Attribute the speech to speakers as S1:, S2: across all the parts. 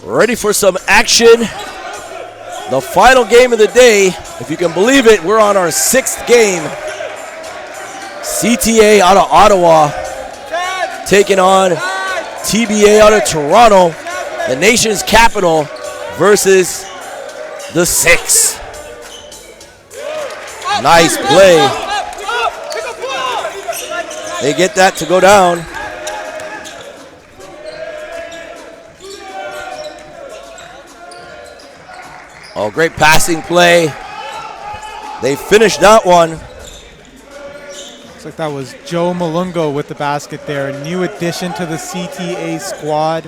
S1: Ready for some action. The final game of the day. If you can believe it, we're on our 6th game. CTA out of Ottawa taking on TBA out of Toronto, the nation's capital, versus the 6. Nice play. They get that to go down. Oh, great passing play. They finished that one.
S2: Looks like that was Joe Malungo with the basket there. A new addition to the CTA squad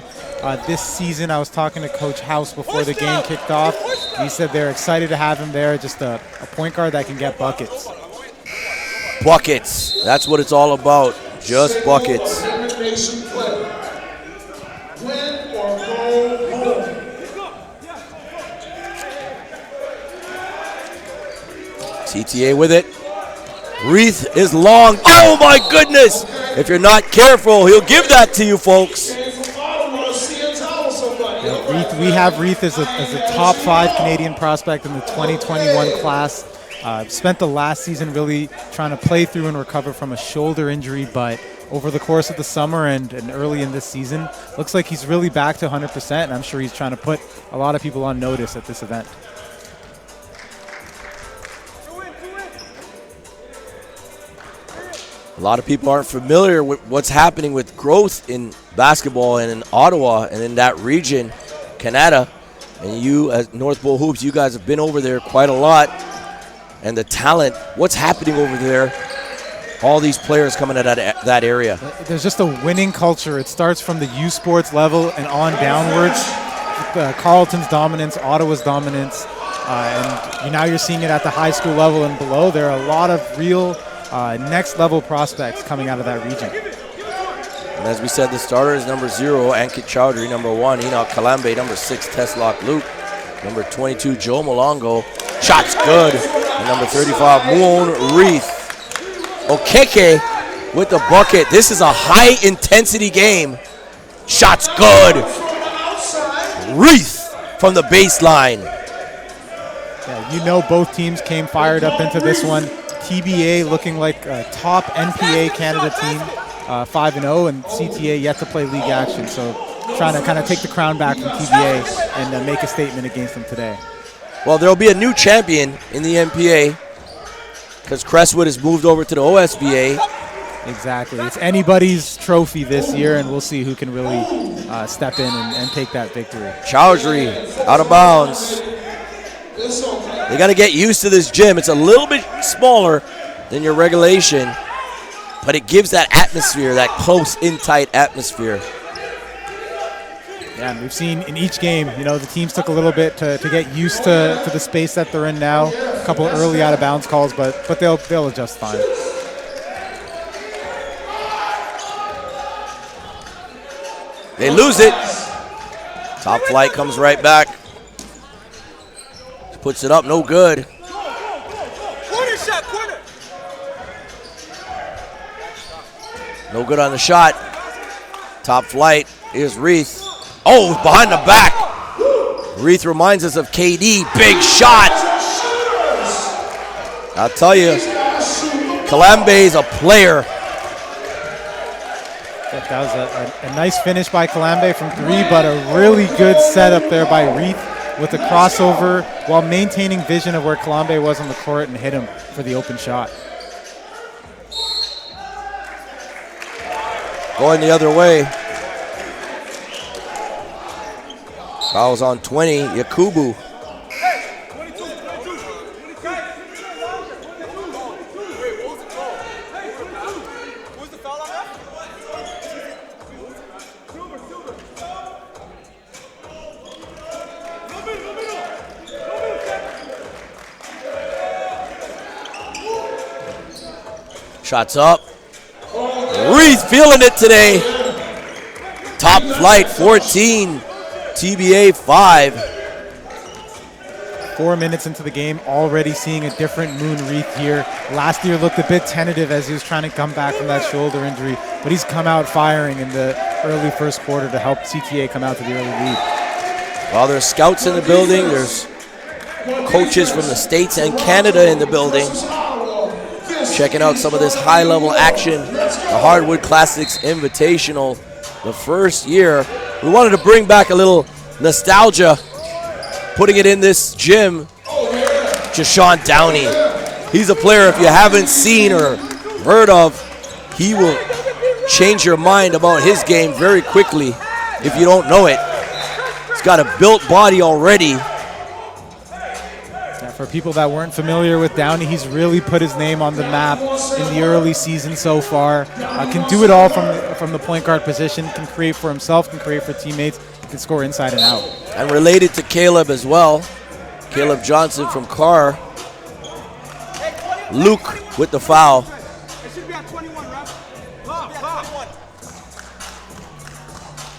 S2: this season. I was talking to Coach House before the game kicked off. He said they're excited to have him there, just a point guard that can get buckets.
S1: Buckets. That's what it's all about. Just buckets. CTA with it. Reith is long. Oh my goodness! If you're not careful, he'll give that to you, folks.
S2: Yeah, we have Reith as a top 5 Canadian prospect in the 2021 class. Spent the last season really trying to play through and recover from a shoulder injury, but over the course of the summer and early in this season, looks like he's really back to 100%, and I'm sure he's trying to put a lot of people on notice at this event.
S1: A lot of people aren't familiar with what's happening with growth in basketball and in Ottawa and in that region, Canada. And you, as North Bowl Hoops, you guys have been over there quite a lot. And the talent, what's happening over there, all these players coming out of that area.
S2: There's just a winning culture. It starts from the U Sports level and on downwards. Carleton's dominance, Ottawa's dominance, and now you're seeing it at the high school level and below. There are a lot of real next level prospects coming out of that region.
S1: And as we said, the starters, number 0, Ankit Chowdhury, number 1, Enoch Kalambe, number 6, Teslock Luke, number 22, Joe Malongo. Shot's good. And number 35, Muon Reith. Okeke with the bucket. This is a high intensity game. Shot's good. Reith from the baseline.
S2: Yeah, you know both teams came fired up into this one. TBA looking like a top NPA Canada team, 5-0, and CTA yet to play league action. So trying to kind of take the crown back from TBA and make a statement against them today.
S1: Well, there will be a new champion in the NPA because Crestwood has moved over to the OSBA.
S2: Exactly. It's anybody's trophy this year, and we'll see who can really step in and take that victory.
S1: Chowdhury out of bounds. They got to get used to this gym. It's a little bit smaller than your regulation, but it gives that atmosphere, that close, in-tight atmosphere.
S2: Yeah, and we've seen in each game, the teams took a little bit to get used to the space that they're in now. A couple early out-of-bounds calls, but they'll adjust fine.
S1: They lose it. Top flight comes right back. Puts it up, no good.
S3: Corner shot, corner.
S1: No good on the shot. Top flight is Reith. Oh, behind the back. Reith reminds us of KD. Big shot. I'll tell you, Kalambe's a player.
S2: That was a nice finish by Kalambe from 3, but a really good setup there by Reith with the crossover while maintaining vision of where Kalambe was on the court and hit him for the open shot.
S1: Going the other way. Foul's on 20, Yakubu. Shots up. Reith feeling it today. Top flight 14, TBA 5.
S2: 4 minutes into the game, already seeing a different Moon Reith here. Last year looked a bit tentative as he was trying to come back from that shoulder injury, but he's come out firing in the early first quarter to help CTA come out to the early lead.
S1: Well, there's scouts in the building. There's coaches from the States and Canada in the building. Checking out some of this high-level action. The Hardwood Classix Invitational. The first year. We wanted to bring back a little nostalgia. Putting it in this gym. Jasha'jaun Downey. He's a player, if you haven't seen or heard of, he will change your mind about his game very quickly if you don't know it. He's got a built body already.
S2: Yeah, for people that weren't familiar with Downey, he's really put his name on the map in the early season so far. Can do it all from the point guard position, can create for himself, can create for teammates, can score inside and out.
S1: And related to Caleb as well. Caleb Johnson from Carr. Luke with the foul.
S3: It should be at 21, ref.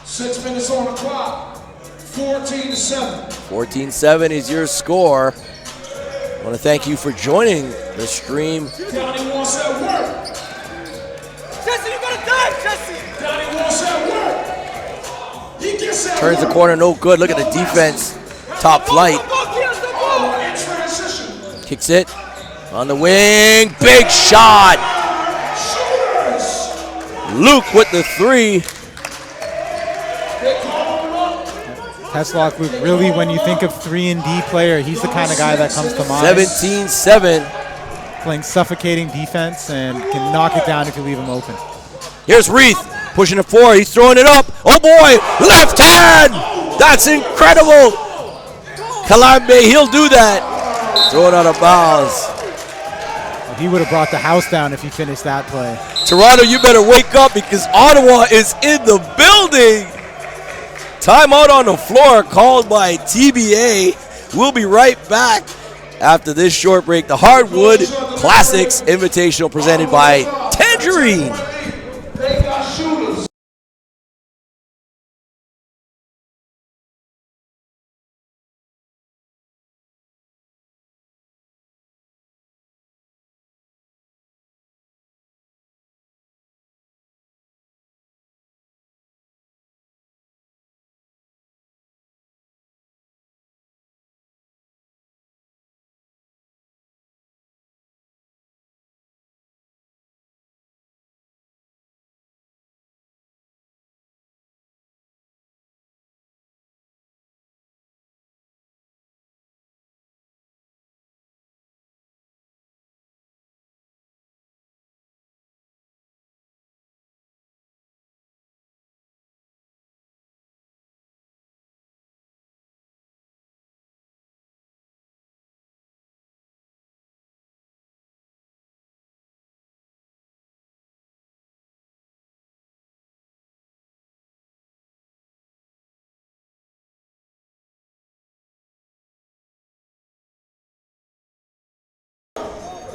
S4: 6 minutes on the clock. 14-7.
S1: 14-7 is your score. I want to thank you for joining the stream.
S4: Downey wants that work.
S3: Jesse, you gotta dive, Jesse.
S4: Downey wants that work. He gets that
S1: Turns the
S4: work.
S1: corner, no good. Look at the defense. Top flight.
S4: In transition.
S1: Kicks it. On the wing. Big shot.
S4: Shooters.
S1: Luke with the three.
S4: They call him up.
S2: Teslock Luke, really, when you think of 3-and-D player, he's the kind of guy that comes to mind.
S1: 17-7.
S2: Playing suffocating defense and can knock it down if you leave him open.
S1: Here's Reith pushing it forward. He's throwing it up. Oh boy, left hand. That's incredible. Kalambe, he'll do that. Throw it out of bounds.
S2: He would have brought the house down if he finished that play.
S1: Toronto, you better wake up because Ottawa is in the building. Timeout on the floor called by TBA. We'll be right back after this short break. The Hardwood Classix Invitational presented by Tangerine.
S4: They got shooters.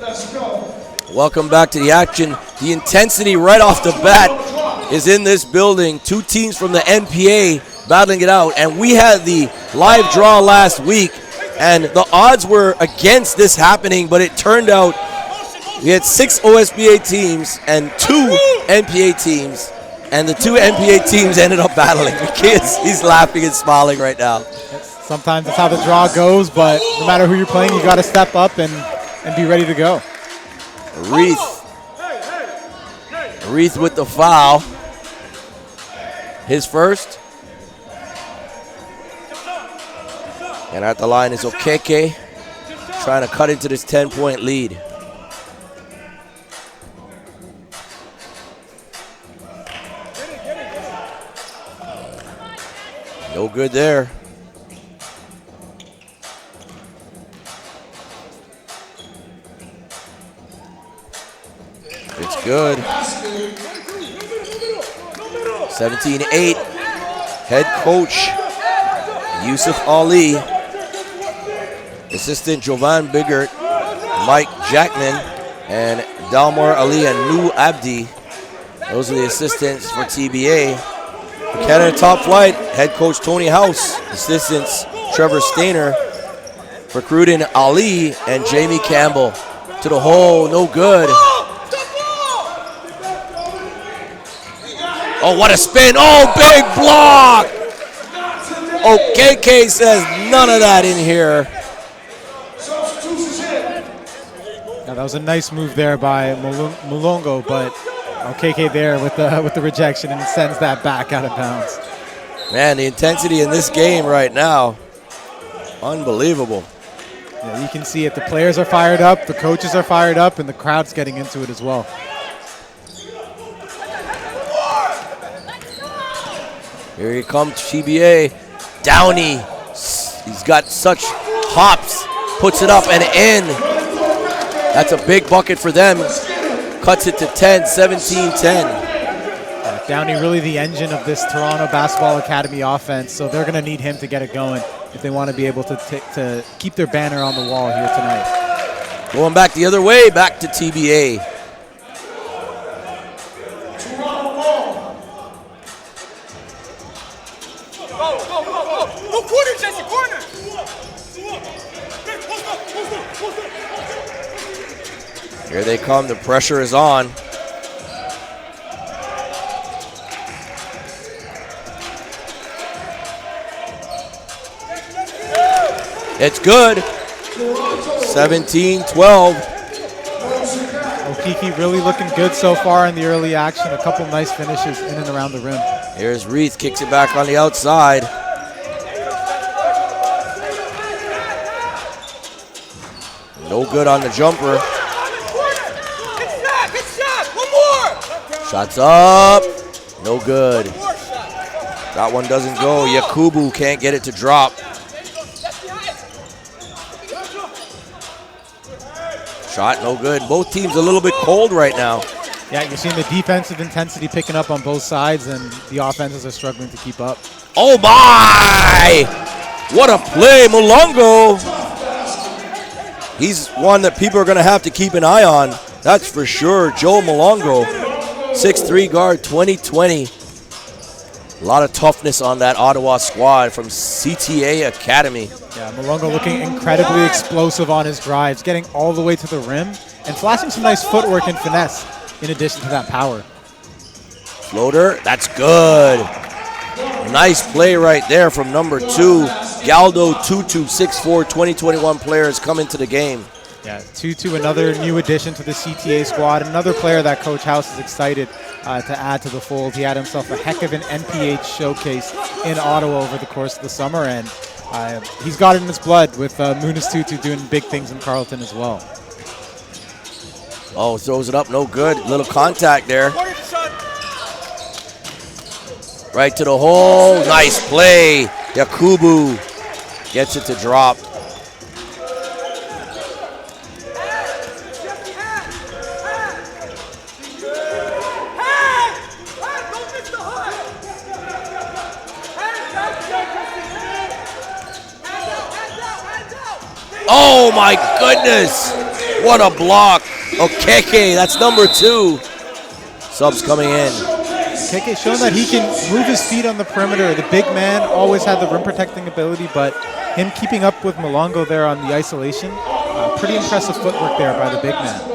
S4: Let's go.
S1: Welcome back to the action. The intensity right off the bat is in this building. Two teams from the NPA battling it out. And we had the live draw last week, and the odds were against this happening, but it turned out we had 6 OSBA teams and 2 NPA teams, and the 2 NPA teams ended up battling. The kids, he's laughing and smiling right now.
S2: Sometimes that's how the draw goes, but no matter who you're playing, you got to step up and be ready to go.
S1: Reith with the foul. His first. And at the line is Okeke, trying to cut into this 10-point lead. No good there. It's good. 17-8. Head coach Yusuf Ali. Assistant Jovan Biggert, Mike Jackman, and Dalmar Ali and Nu Abdi. Those are the assistants for TBA. For Canada Top Flight, head coach Tony House. Assistants Trevor Stainer. Recruiting Ali and Jamie Campbell. To the hole, no good. Oh, what a spin. Oh, big block. OKK says none of that in here.
S2: Now, that was a nice move there by Mulongo, but OKK there with the rejection and sends that back out of bounds.
S1: Man, the intensity in this game right now, unbelievable.
S2: Yeah, you can see it. The players are fired up, the coaches are fired up, and the crowd's getting into it as well.
S1: Here he comes, TBA. Downey, he's got such hops, puts it up and in. That's a big bucket for them. Cuts it to 10, 17-10.
S2: Downey really the engine of this Toronto Basketball Academy offense, so they're going to need him to get it going if they want to be able to keep their banner on the wall here tonight.
S1: Going back the other way, back to TBA.
S3: Go corner, Jesse, corner!
S1: Here they come, the pressure is on. It's good. 17-12.
S2: Okiki really looking good so far in the early action. A couple nice finishes in and around the rim.
S1: Here's Reith, kicks it back on the outside. No good on the jumper.
S3: Good shot, one more!
S1: Shots up, no good. That one doesn't go. Yakubu can't get it to drop. Shot no good. Both teams a little bit cold right now.
S2: Yeah, you're seeing the defensive intensity picking up on both sides, and the offenses are struggling to keep up.
S1: Oh my! What a play, Mulongo. He's one that people are going to have to keep an eye on. That's for sure. Joe Mulongo, 6'3" guard, 2020. A lot of toughness on that Ottawa squad from CTA Academy.
S2: Yeah, Mulongo looking incredibly explosive on his drives, getting all the way to the rim, and flashing some nice footwork and finesse in addition to that power.
S1: Floater, that's good. Nice play right there from number 2. Galdo Tutu, 6'4", 2021 players come into the game.
S2: Yeah, Tutu, another new addition to the CTA squad, another player that Coach House is excited to add to the fold. He had himself a heck of an NPH showcase in Ottawa over the course of the summer, and he's got it in his blood with Munis Tutu doing big things in Carleton as well.
S1: Oh, throws it up, no good. Little contact there. Right to the hole, nice play. Yakubu gets it to drop. Oh my goodness, what a block. Okeke, that's number 2. Subs coming in.
S2: Okeke showing that he can move his feet on the perimeter. The big man always had the rim protecting ability, but him keeping up with Mulongo there on the isolation, pretty impressive footwork there by the big man.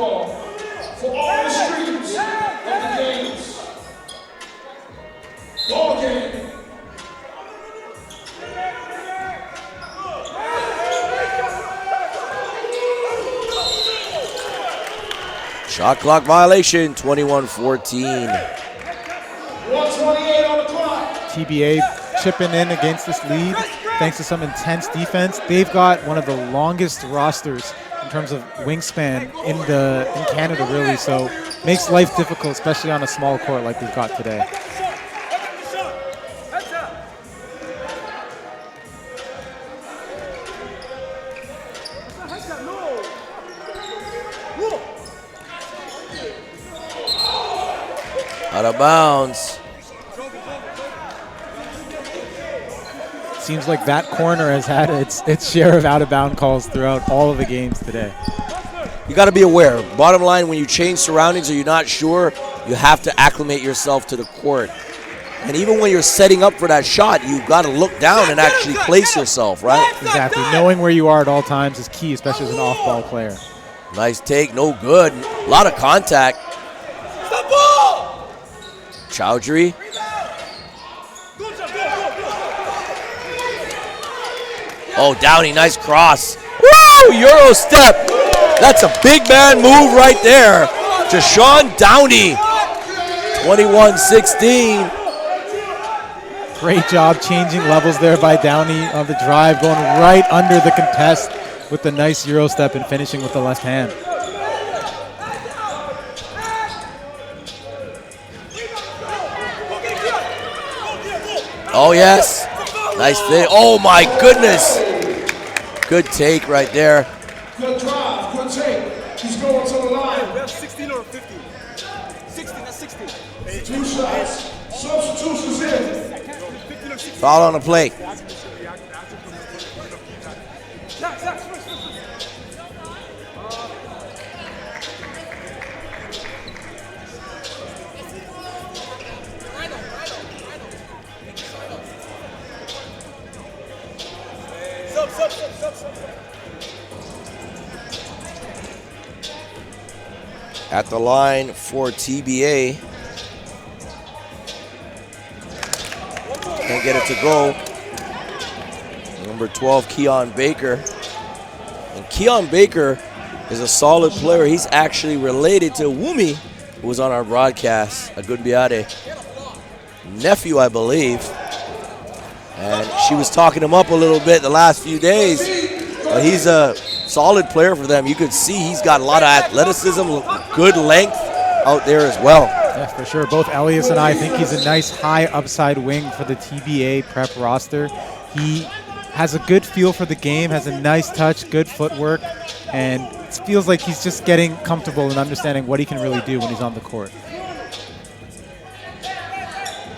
S1: Shot clock violation, 21-14.
S4: 128 on the clock.
S2: TBA chipping in against this lead thanks to some intense defense. They've got one of the longest rosters in terms of wingspan in Canada, really, so makes life difficult, especially on a small court like we've got today.
S1: Out of bounds.
S2: Seems like that corner has had its share of out-of-bound calls throughout all of the games today.
S1: You got to be aware. Bottom line, when you change surroundings or you're not sure, you have to acclimate yourself to the court. And even when you're setting up for that shot, you've got to look down and actually place yourself, right?
S2: Exactly. Knowing where you are at all times is key, especially as an off-ball player.
S1: Nice take, no good. A lot of contact. Chowdhury. Oh, Downey, nice cross. Woo! Euro step. That's a big man move right there. Jasha'jaun Downey, 21-16.
S2: Great job changing levels there by Downey on the drive, going right under the contest with the nice Euro step and finishing with the left hand.
S1: Oh, yes. Nice thing. Oh, my goodness. Good take right there.
S4: Good drive, good take. He's going to the line.
S3: We have 16 or 15? 16, that's 16.
S4: 2 shots. Substitutions in.
S1: Foul on the play. At the line for TBA. Can't get it to go. Number 12, Keon Baker. And Keon Baker is a solid player. He's actually related to Wumi, who was on our broadcast, Agunbiade. Nephew, I believe. And she was talking him up a little bit the last few days. He's a solid player for them. You could see he's got a lot of athleticism, good length out there as well.
S2: Yeah, for sure. Both Elias and I think he's a nice high upside wing for the TBA prep roster. He has a good feel for the game, has a nice touch, good footwork, and it feels like he's just getting comfortable and understanding what he can really do when he's on the court.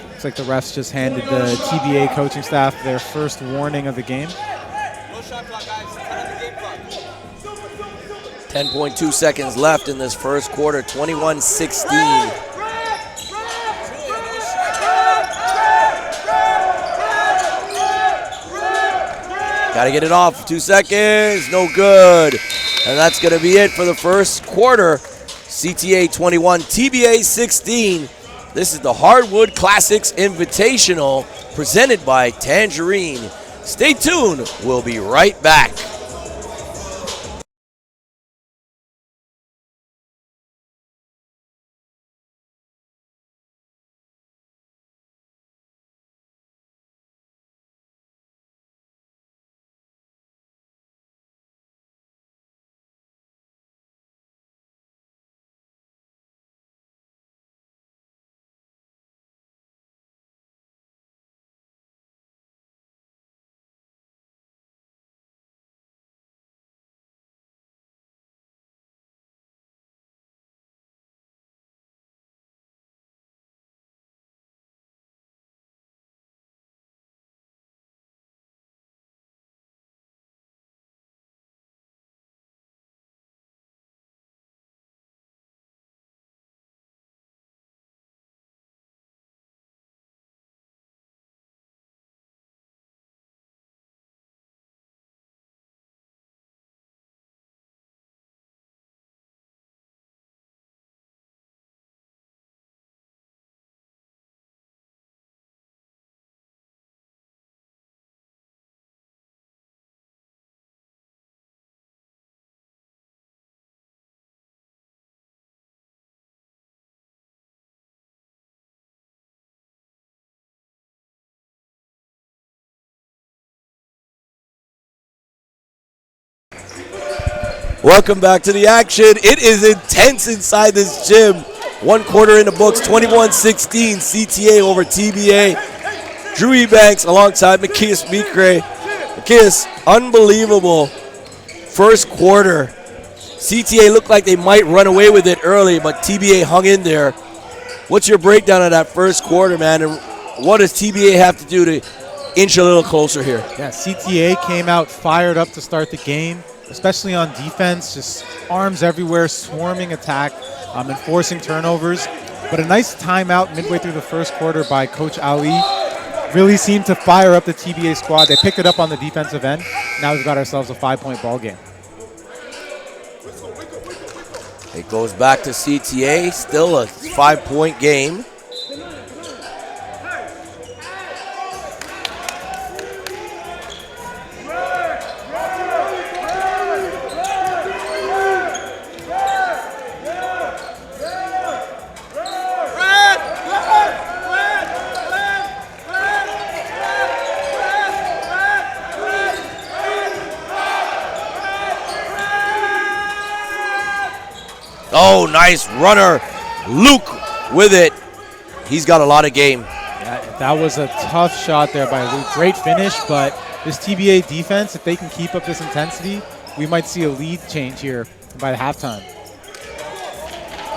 S2: Looks like the refs just handed the TBA coaching staff their first warning of the game.
S1: 10.2 seconds left in this first quarter, 21-16. Got to get it off, 2 seconds, no good. And that's going to be it for the first quarter. CTA 21, TBA 16. This is the Hardwood Classix Invitational presented by Tangerine. Stay tuned, we'll be right back. Welcome back to the action. It is intense inside this gym. 1 quarter in the books, 21-16, CTA over TBA. Drew Ebanks alongside Macias Mikre. Macias, unbelievable first quarter. CTA looked like they might run away with it early, but TBA hung in there. What's your breakdown of that first quarter, man? And what does TBA have to do to inch a little closer here?
S2: Yeah, CTA came out fired up to start the game, especially on defense, just arms everywhere, swarming attack, and forcing turnovers. But a nice timeout midway through the first quarter by Coach Ali really seemed to fire up the TBA squad. They picked it up on the defensive end. Now we've got ourselves a 5-point ball game.
S1: It goes back to CTA, still a 5-point game. Oh, nice runner. Luke with it. He's got a lot of game.
S2: Yeah, that was a tough shot there by Luke. Great finish, but this TBA defense, if they can keep up this intensity, we might see a lead change here by the halftime.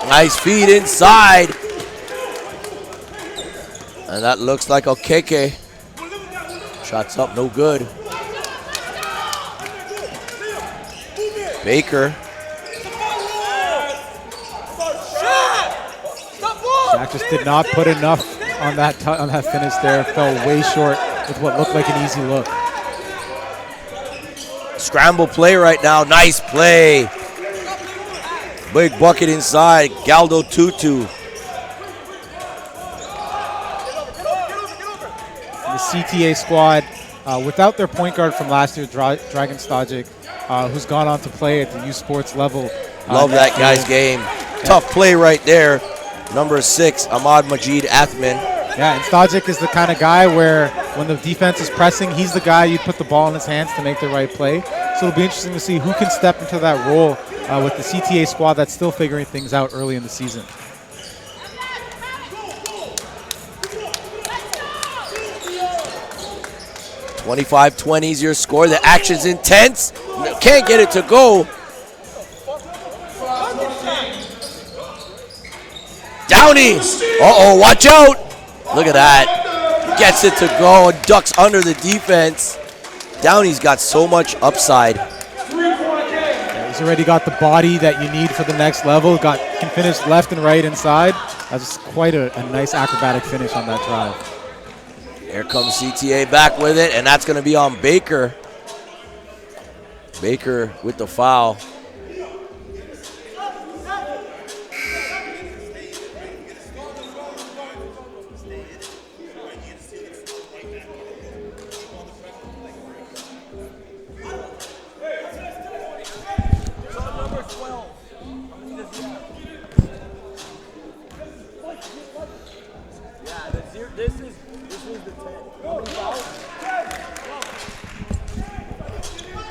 S1: Nice feed inside. And that looks like Okeke. Shots up, no good. Baker.
S2: Jack just did not put enough on that finish there. Fell way short with what looked like an easy look.
S1: Scramble play right now. Nice play. Big bucket inside. Galdo Tutu.
S2: The CTA squad, without their point guard from last year, Dragan Stojic, who's gone on to play at the U Sports level.
S1: Love that guy's game. Tough play right there. Number 6, Ahmad Majid Athman.
S2: Yeah, and Stojic is the kind of guy where when the defense is pressing, he's the guy you'd put the ball in his hands to make the right play. So it'll be interesting to see who can step into that role with the CTA squad that's still figuring things out early in the season.
S1: $25-20 is your score. The action's intense. Can't get it to go. Downey. Uh-oh, watch out. Look at that. Gets it to go and ducks under the defense. Downey's got so much upside.
S2: Yeah, he's already got the body that you need for the next level. Can finish left and right inside. That's quite a nice acrobatic finish on that drive.
S1: Here comes CTA back with it, and that's going to be on Baker. Baker with the foul.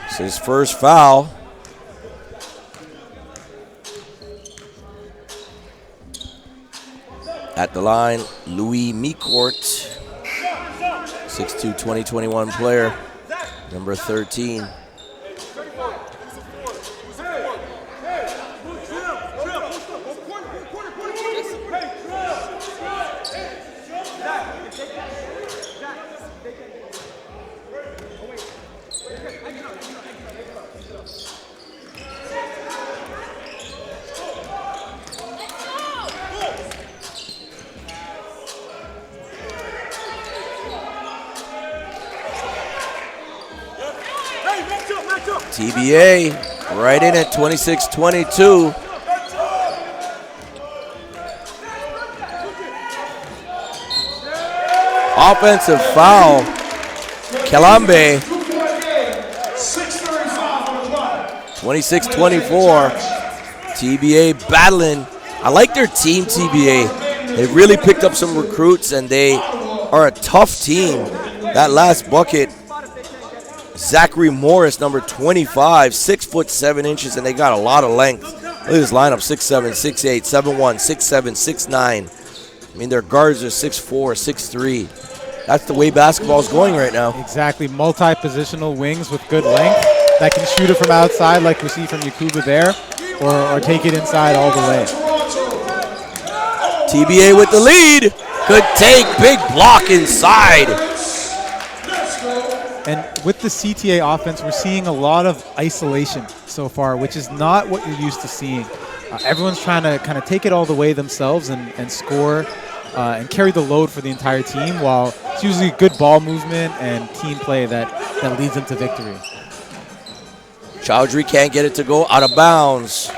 S1: It's his first foul. At the line, Louis Micourt, 6'2", 2021 player, number 13. TBA right in at 26-22. Offensive foul. Kalambe. 26-24. TBA battling. I like their team, TBA. They really picked up some recruits, and they are a tough team. That last bucket, Zachary Morris, number 25, 6'7", and they got a lot of length. Look at this lineup, 6'7", 6'8", 7'1", 6'7", 6'9". I mean, their guards are 6'4", 6'3". That's the way basketball is going right now.
S2: Exactly, multi-positional wings with good length that can shoot it from outside like we see from Yakuba there, or take it inside all the way.
S1: TBA with the lead. Good take, big block inside.
S2: And with the CTA offense, we're seeing a lot of isolation so far, which is not what you're used to seeing. Everyone's trying to kind of take it all the way themselves and score and carry the load for the entire team, while it's usually good ball movement and team play that leads them to victory.
S1: Chowdhury can't get it to go out of bounds.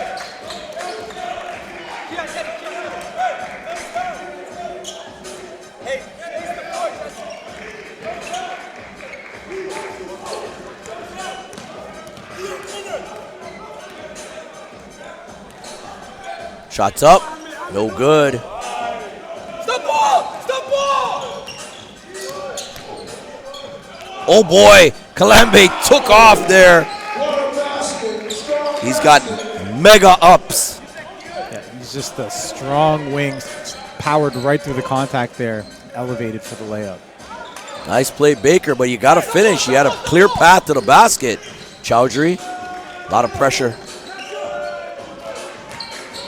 S1: Shots up, no good.
S3: Stop ball! Stop ball!
S1: Oh boy, Kalambe took off there. He's got mega ups.
S2: He's just a strong wings, powered right through the contact there, elevated for the layup.
S1: Nice play, Baker, but you got to finish. You had a clear path to the basket. Chowdhury, a lot of pressure.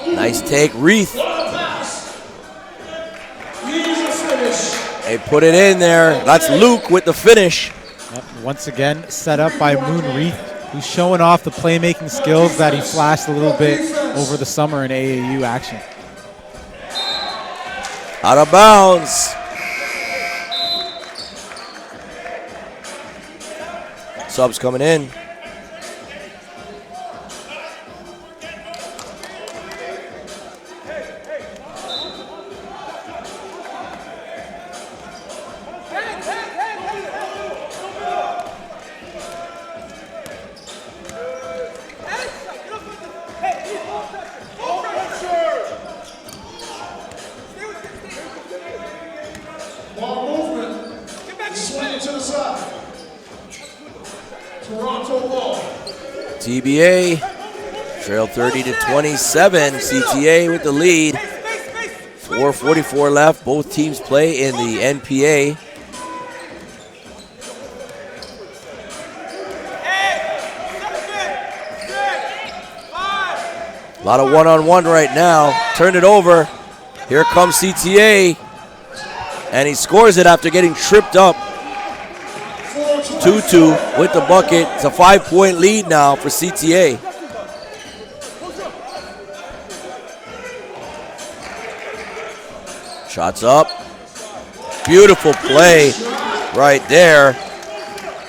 S1: Nice take, Reith. They put it in there. That's Luke with the finish.
S2: Yep. Once again, set up by Moon Reith, who's showing off the playmaking skills that he flashed a little bit over the summer in AAU action.
S1: Out of bounds. Subs coming in. TBA trail 30-27. CTA with the lead. 4:44 left. Both teams play in the NPA. A lot of one-on-one right now. Turn it over. Here comes CTA. And he scores it after getting tripped up. 2-2 with the bucket. It's a 5-point lead now for CTA. Shots up. Beautiful play right there.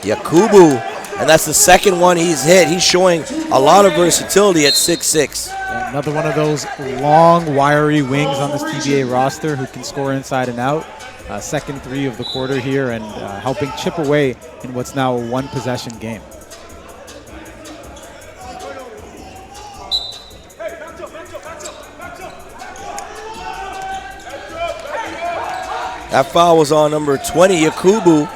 S1: Yakubu. And that's the second one he's hit. He's showing a lot of versatility at 6'6".
S2: Another one of those long, wiry wings on this TBA roster who can score inside and out. Second three of the quarter here and helping chip away in what's now a one-possession game.
S1: That foul was on number 20, Yakubu.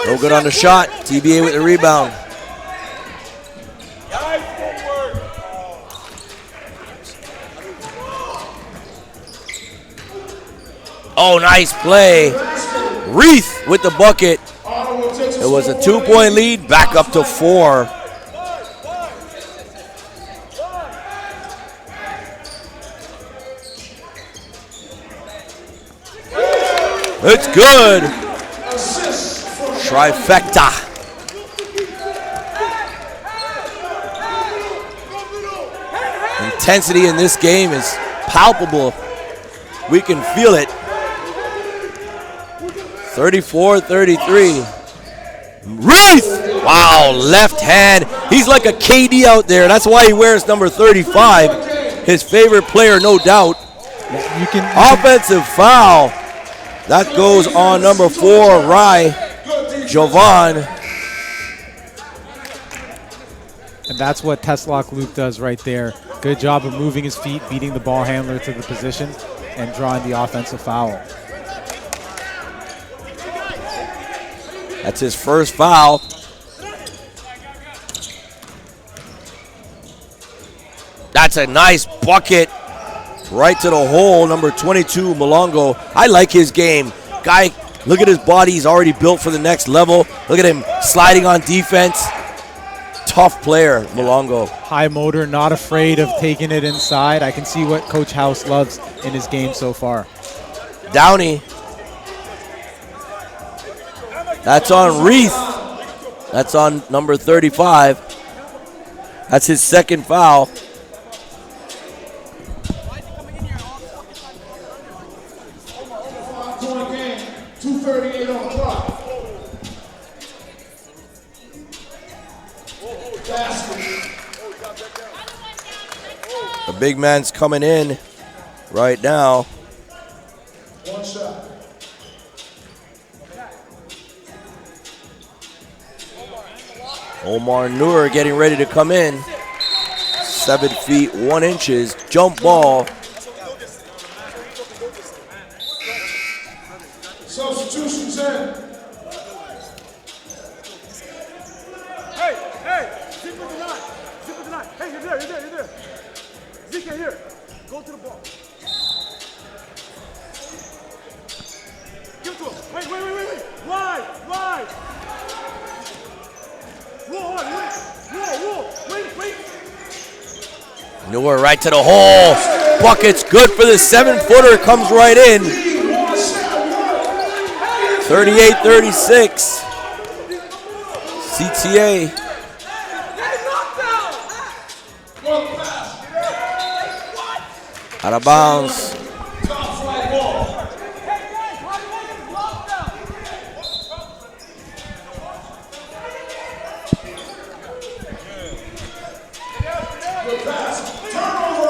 S1: No good on the shot. TBA with the rebound. Oh, nice play. Reith with the bucket. It was a 2-point lead, back up to 4. It's good. Trifecta. Intensity in this game is palpable. We can feel it. 34-33. Reith! Wow, left hand. He's like a KD out there. That's why he wears number 35. His favorite player, no doubt. Offensive foul. That goes on number 4, Jasha'jaun.
S2: And that's what Teslock Luke does right there. Good job of moving his feet, beating the ball handler to the position, and drawing the offensive foul.
S1: That's his first foul. That's a nice bucket. Right to the hole, number 22, Malongo. I like his game. Guy, look at his body. He's already built for the next level. Look at him sliding on defense. Tough player, Malongo.
S2: High motor, not afraid of taking it inside. I can see what Coach House loves in his game so far.
S1: Downey. That's on Reith. That's on number 35. That's his second foul. The big man's coming in right now.
S4: One shot.
S1: Omar Noor getting ready to come in. 7 feet 1 inches. Jump ball.
S4: Substitutions in.
S3: Hey, Hey, you're there. ZK, here. Go to the ball. Give it to him. Wait. Wide. Roll hard, wait.
S1: Noor right to the hole. Bucket's good for the 7-footer. Comes right in. 38-36. CTA. Out of bounds.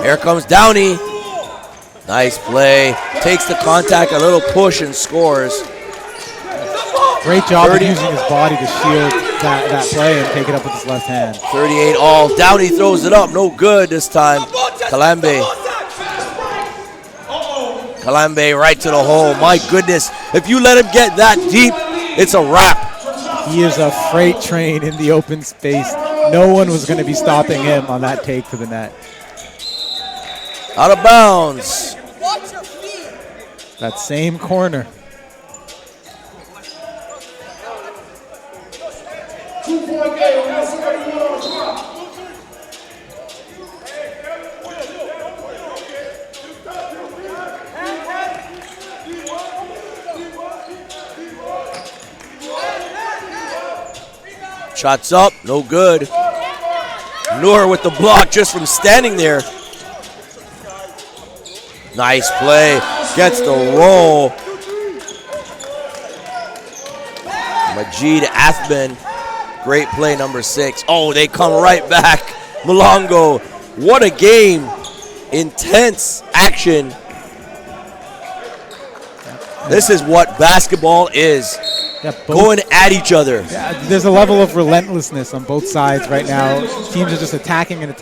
S1: Here comes Downey. Nice play. Takes the contact, a little push, and scores.
S2: Great job of using his body to shield that play and take it up with his left hand.
S1: 38 all. Downey throws it up. No good this time. Kalambe right to the hole. My goodness. If you let him get that deep, it's a wrap.
S2: He is a freight train in the open space. No one was going to be stopping him on that take to the net.
S1: Out of bounds.
S2: That same corner.
S1: Shots up, no good. Noor with the block just from standing there. Nice play, gets the roll. Majid Athman, great play, number 6. Oh, they come right back. Malongo, what a game. Intense action. This is what basketball is.
S2: Yeah,
S1: going at each other.
S2: Yeah, there's a level of relentlessness on both sides right now. Teams are just attacking and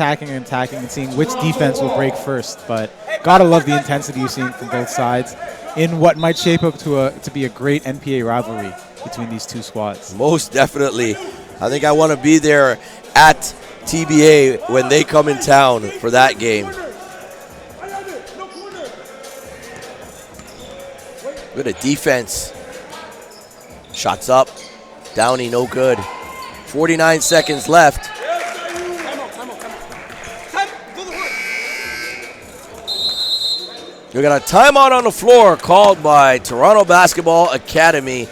S2: seeing which defense will break first. But gotta love the intensity you're seeing from both sides in what might shape up to be a great NPA rivalry between these two squads.
S1: Most definitely. I think I want to be there at TBA when they come in town for that game. Good at defense. Shots up. Downey, no good. 49 seconds left. We got a timeout on the floor called by Toronto Basketball Academy.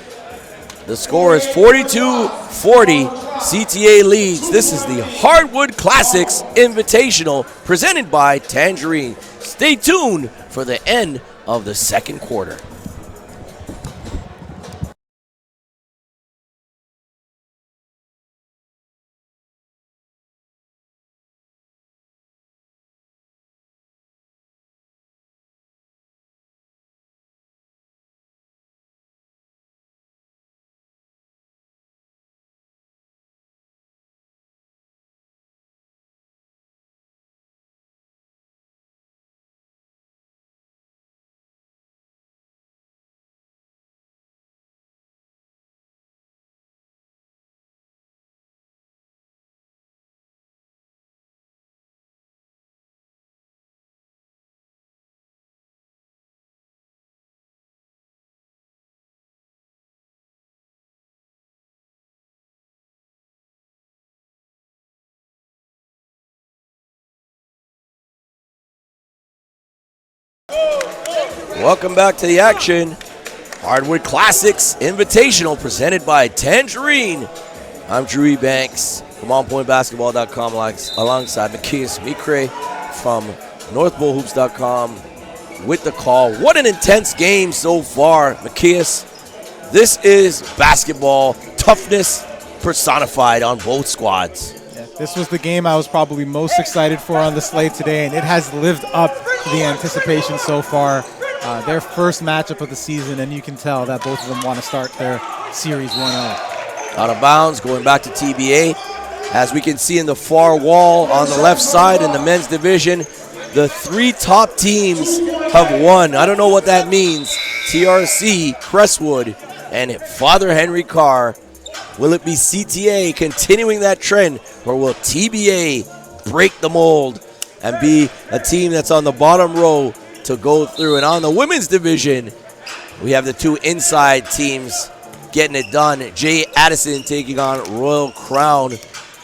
S1: The score is 42-40. CTA leads. This is the Hardwood Classix Invitational presented by Tangerine. Stay tuned for the end of the second quarter. Welcome back to the action. Hardwood Classix Invitational presented by Tangerine. I'm Drew Banks from OnPointBasketball.com alongside Macias Mikre from NorthBowlHoops.com with the call. What an intense game so far, Macias. This is basketball toughness personified on both squads.
S2: Yeah, this was the game I was probably most excited for on the slate today, and it has lived up to the anticipation so far. Their first matchup of the season, and you can tell that both of them want to start their series 1-0.
S1: Out of bounds, going back to TBA. As we can see in the far wall on the left side in the men's division, the 3 top teams have won. I don't know what that means. TRC, Crestwood, and Father Henry Carr. Will it be CTA continuing that trend or will TBA break the mold and be a team that's on the bottom row to go through? And on the women's division, we have the two inside teams getting it done. Jay Addison taking on Royal Crown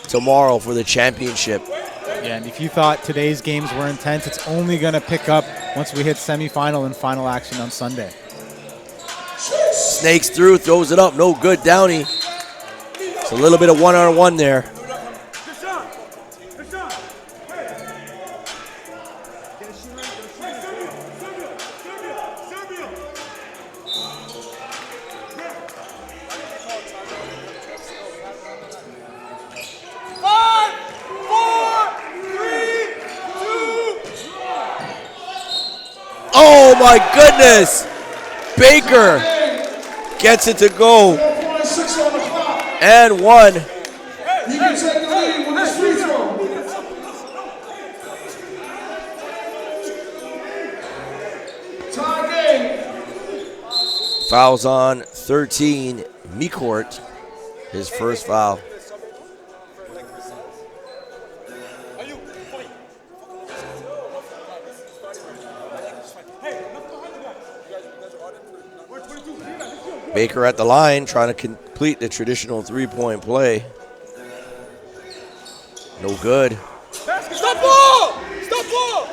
S1: tomorrow for the championship.
S2: Yeah, and if you thought today's games were intense, it's only going to pick up once we hit semifinal and final action on Sunday.
S1: Snakes through, throws it up, no good. Downey. It's a little bit of one-on-one there. Oh my goodness! Baker gets it to go.
S4: 4.6 on the clock.
S1: And one.
S4: He can take the lead with his free throw. Tie game.
S1: Fouls on 13. Mikort, his first foul. Baker at the line trying to complete the traditional three-point play. No good.
S3: Stop ball! Stop ball!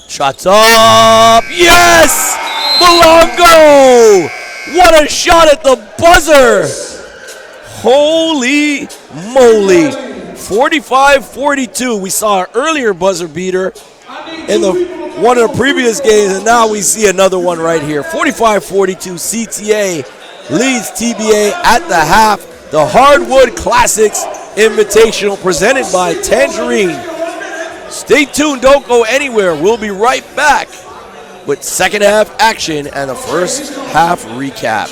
S1: Shots up. Yes! Malongo! What a shot at the buzzer! Holy moly. 45-42. We saw an earlier buzzer beater in one of the previous games, and now we see another one right here. 45-42. CTA leads TBA at the half. The Hardwood Classix Invitational presented by Tangerine. Stay tuned, don't go anywhere. We'll be right back with second half action and the first half recap.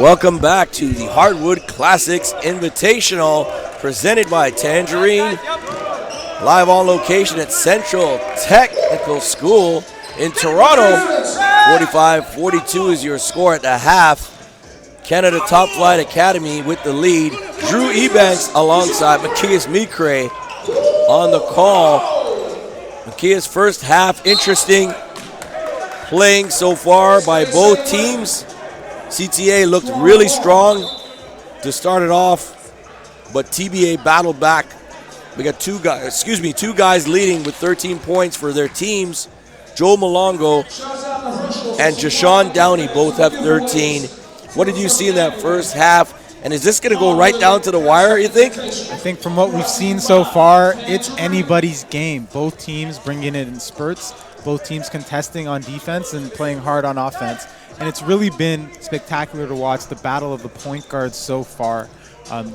S1: Welcome back to the Hardwood Classix Invitational presented by Tangerine. Live on location at Central Technical School in Toronto. 45-42 is your score at the half. Canada Top Flight Academy with the lead. Drew Ebanks alongside Macias Mikre on the call. Macias' first half interesting playing so far by both teams. CTA looked really strong to start it off, but TBA battled back. We got two guys leading with 13 points for their teams. Joe Malongo and Jasha'jaun Downey both have 13. What did you see in that first half? And is this going to go right down to the wire, you think?
S2: I think from what we've seen so far, it's anybody's game. Both teams bringing it in spurts. Both teams contesting on defense and playing hard on offense. And it's really been spectacular to watch the battle of the point guards so far.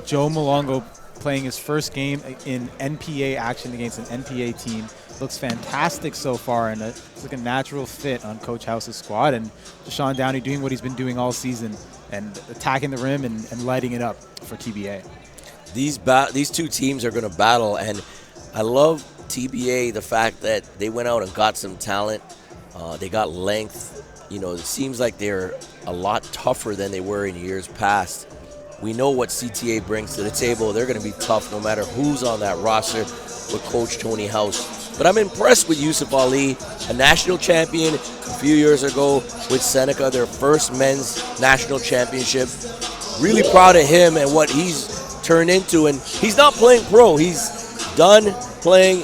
S2: Joe Malongo playing his first game in NPA action against an NPA team. Looks fantastic so far, and it's like a natural fit on Coach House's squad. And Jasha'jaun Downey doing what he's been doing all season and attacking the rim and lighting it up for TBA.
S1: These two teams are going to battle, and I love TBA, the fact that they went out and got some talent. They got length. You know, it seems like they're a lot tougher than they were in years past. We know what CTA brings to the table. They're going to be tough no matter who's on that roster with Coach Tony House. But I'm impressed with Yusuf Ali, a national champion a few years ago with Seneca, their first men's national championship. Really proud of him and what he's turned into. And he's not playing pro. He's done playing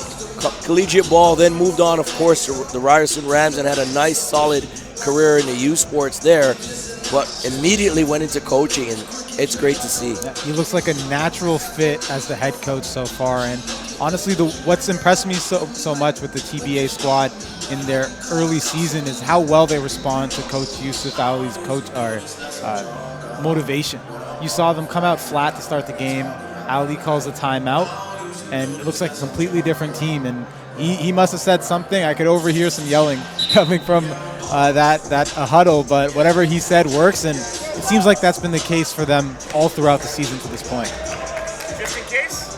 S1: collegiate ball, then moved on, of course, to the Ryerson Rams and had a nice, solid career in the U Sports there, but immediately went into coaching, and it's great to see.
S2: Yeah, he looks like a natural fit as the head coach so far, and honestly, what's impressed me so much with the TBA squad in their early season is how well they respond to Coach Yusuf Ali's motivation. You saw them come out flat to start the game. Ali calls a timeout, and it looks like a completely different team, and he must have said something. I could overhear some yelling coming from that huddle, but whatever he said works, and it seems like that's been the case for them all throughout the season to this point.
S3: Just in case.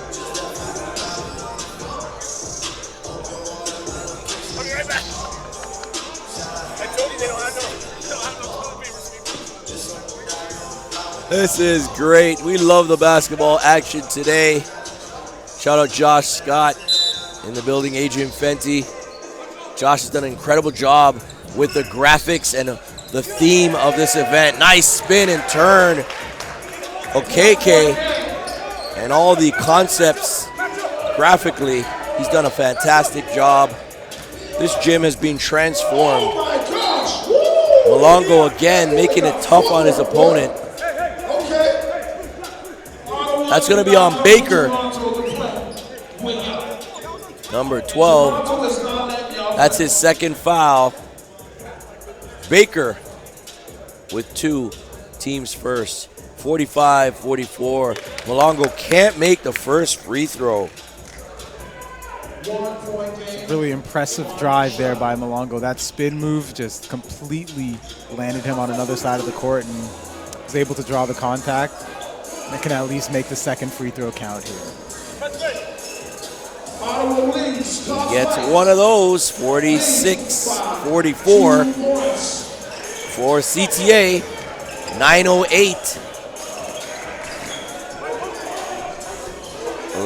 S3: I'll be right back. I told you they don't have no receivers.
S1: This is great. We love the basketball action today. Shout out Josh Scott in the building, Adrian Fenty. Josh has done an incredible job with the graphics and the theme of this event. Nice spin and turn. Okeke and all the concepts graphically. He's done a fantastic job. This gym has been transformed. Malongo again making it tough on his opponent. That's going to be on Baker. Number 12. That's his second foul. Baker with two, teams first. 45-44. Malongo can't make the first free throw.
S2: Really impressive drive there by Malongo. That spin move just completely landed him on another side of the court and was able to draw the contact. And can at least make the second free throw count here.
S1: He gets one of those, 46-44 for CTA, 9:08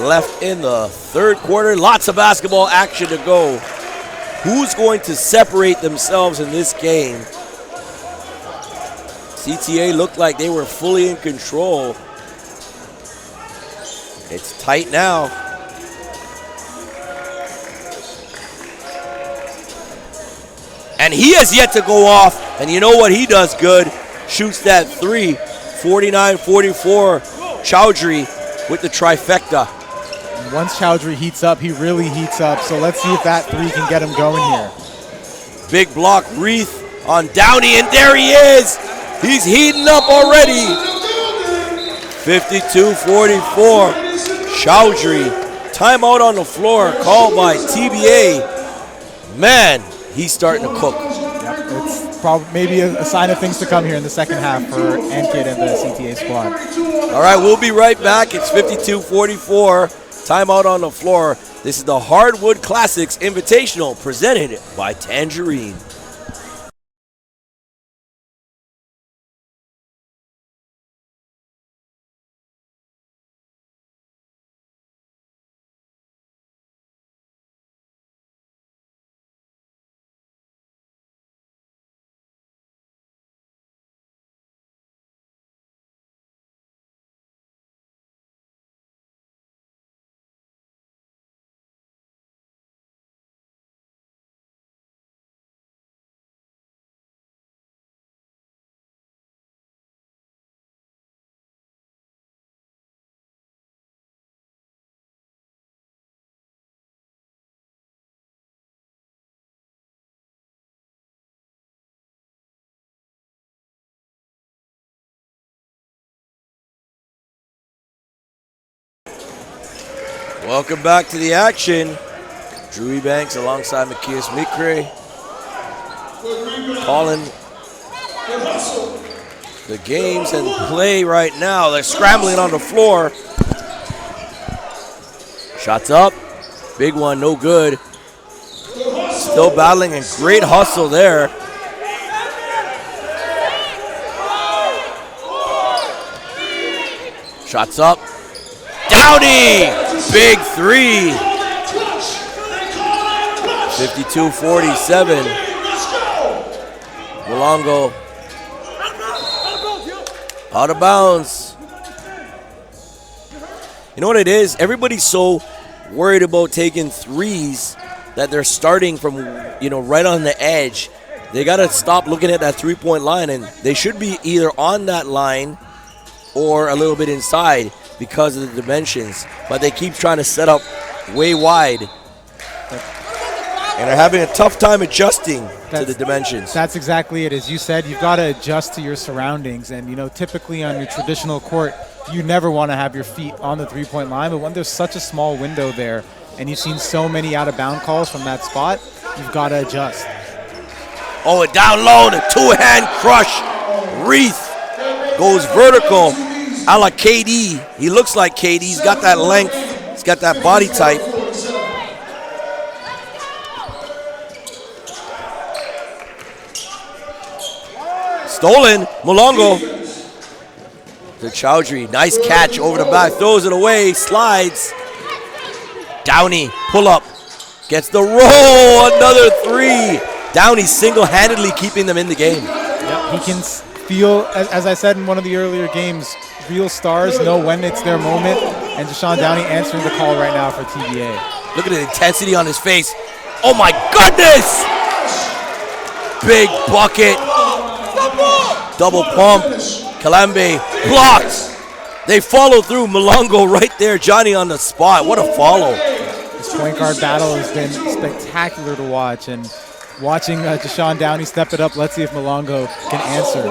S1: left in the third quarter. Lots of basketball action to go. Who's going to separate themselves in this game? CTA looked like they were fully in control. It's tight now. And he has yet to go off. And you know what he does good? Shoots that three. 49-44. Chowdhury with the trifecta.
S2: And once Chowdhury heats up, he really heats up. So let's see if that three can get him going here.
S1: Big block Reith on Downey, and there he is. He's heating up already. 52-44. Chowdhury. Timeout on the floor called by TBA. Man, he's starting to cook.
S2: Yep, it's probably maybe a sign of things to come here in the second half for Ankit and the CTA squad.
S1: All right, we'll be right back. It's 52-44. Timeout on the floor. This is the Hardwood Classix Invitational presented by Tangerine. Welcome back to the action. Drew Ebanks alongside Makias Mikre. Calling the games and play right now. They're scrambling on the floor. Shots up. Big one, no good. Still battling and great hustle there. Shots up. Downey! Big three. 52-47. Malongo out of bounds. You know what it is? Everybody's so worried about taking threes that they're starting from, right on the edge. They got to stop looking at that three-point line, and they should be either on that line or a little bit inside because of the dimensions. But they keep trying to set up way wide. And they're having a tough time adjusting to the dimensions.
S2: That's exactly it. As you said, you've got to adjust to your surroundings. And, typically on your traditional court, you never want to have your feet on the three-point line. But when there's such a small window there, and you've seen so many out-of-bound calls from that spot, you've got to adjust.
S1: Oh, and down low, the two-hand crush. Reith goes vertical a la KD. He looks like KD. He's got that length. He's got that body type. Stolen, Malongo to Chowdhury. Nice catch over the back, throws it away, slides. Downey, pull up, gets the roll, another three. Downey single-handedly keeping them in the game.
S2: Yep, he can feel, as I said in one of the earlier games, real stars know when it's their moment, and Jasha'jaun Downey answering the call right now for TBA.
S1: Look at the intensity on his face. Oh my goodness! Big bucket. Double pump. Kalambe blocked. They follow through. Malongo right there. Johnny on the spot. What a follow.
S2: This point guard battle has been spectacular to watch, and watching Jasha'jaun Downey step it up, let's see if Malongo can answer.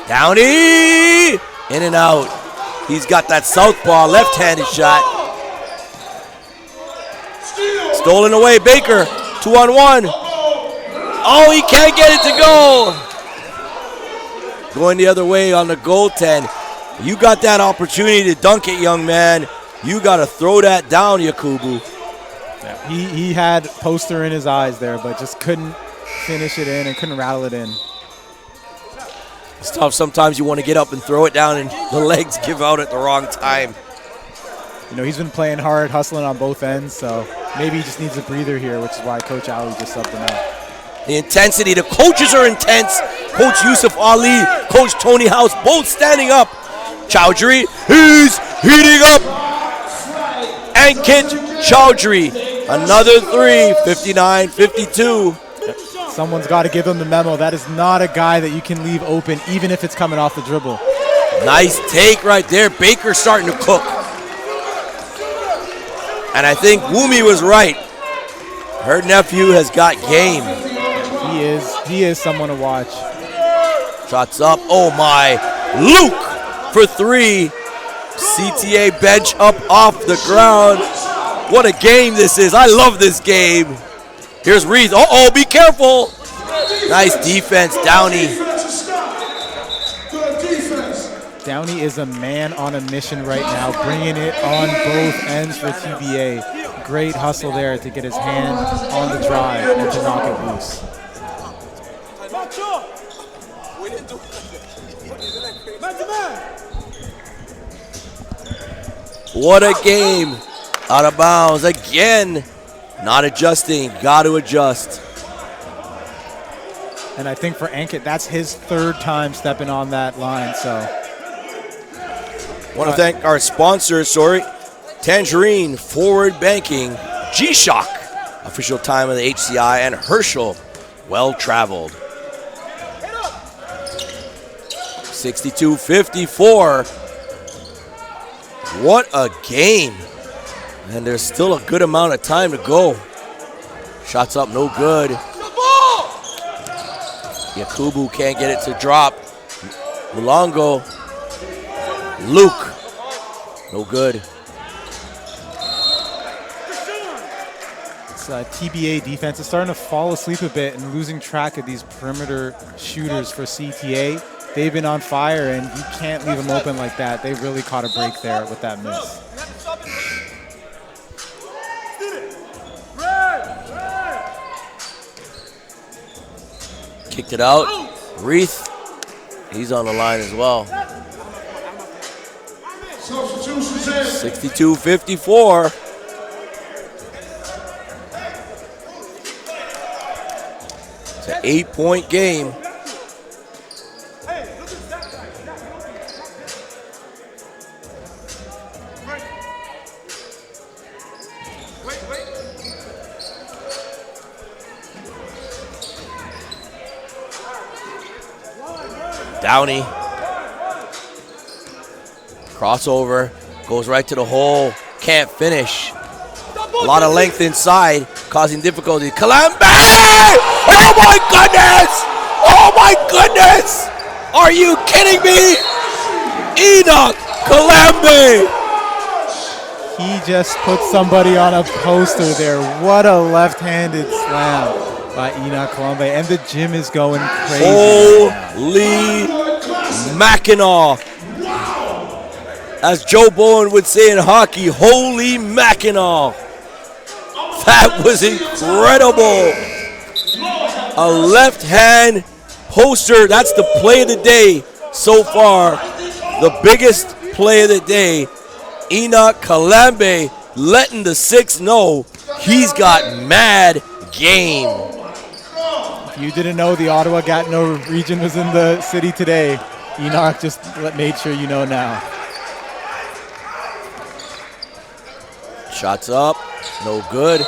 S1: Downey! In and out. He's got that southpaw left-handed shot. Stolen away. Baker. 2-on-1. Oh, he can't get it to go. Going the other way on the goaltend. You got that opportunity to dunk it, young man. You got to throw that down, Yakubu.
S2: Yeah, he had poster in his eyes there, but just couldn't finish it in and couldn't rattle it in.
S1: It's tough. Sometimes you want to get up and throw it down, and the legs give out at the wrong time.
S2: He's been playing hard, hustling on both ends, so maybe he just needs a breather here, which is why Coach Ali just subbed him out.
S1: The intensity, the coaches are intense. Coach Yusuf Ali, Coach Tony House, both standing up. Chowdhury, he's heating up. Ankit Chowdhury, another three, 59-52.
S2: Someone's got to give him the memo. That is not a guy that you can leave open, even if it's coming off the dribble.
S1: Nice take right there. Baker starting to cook. And I think Wumi was right. Her nephew has got game.
S2: He is someone to watch.
S1: Shots up. Oh my. Luke for three. CTA bench up off the ground. What a game this is. I love this game. Here's Reith. Uh-oh, be careful. Nice defense, Downey.
S4: Good defense.
S2: Downey is a man on a mission right now, bringing it on both ends for TBA. Great hustle there to get his hand on the drive and to knock it loose.
S1: What a game. Out of bounds again. Not adjusting. Got to adjust.
S2: And I think for Ankit, that's his third time stepping on that line. So,
S1: Want to thank our sponsors, Tangerine Forward Banking, G-Shock, official time of the HCI, and Herschel, well traveled. 62-54. What a game. And there's still a good amount of time to go. Shots up, no good. Yakubu can't get it to drop. Mulongo. Luke. No good.
S2: It's TBA defense is starting to fall asleep a bit and losing track of these perimeter shooters for CTA. They've been on fire, and you can't leave them open like that. They really caught a break there with that miss.
S1: Kicked it out. Reith, he's on the line as well. 62-54. It's an 8-point game. Downey. Crossover. Goes right to the hole. Can't finish. A lot of length inside, causing difficulty. Kalambe! Oh my goodness! Oh my goodness! Are you kidding me? Enoch Kalambe!
S2: He just put somebody on a poster there. What a left-handed slam by Enoch Kalambe. And the gym is going crazy.
S1: Holy Mackinac. As Joe Bowen would say in hockey, holy Mackinac. That was incredible. A left-hand poster. That's the play of the day so far. The biggest play of the day. Enoch Kalambe letting the 6 know he's got mad game.
S2: If you didn't know the Ottawa Gatineau region was in the city today, Enoch just made sure you know now.
S1: Shots up, no good.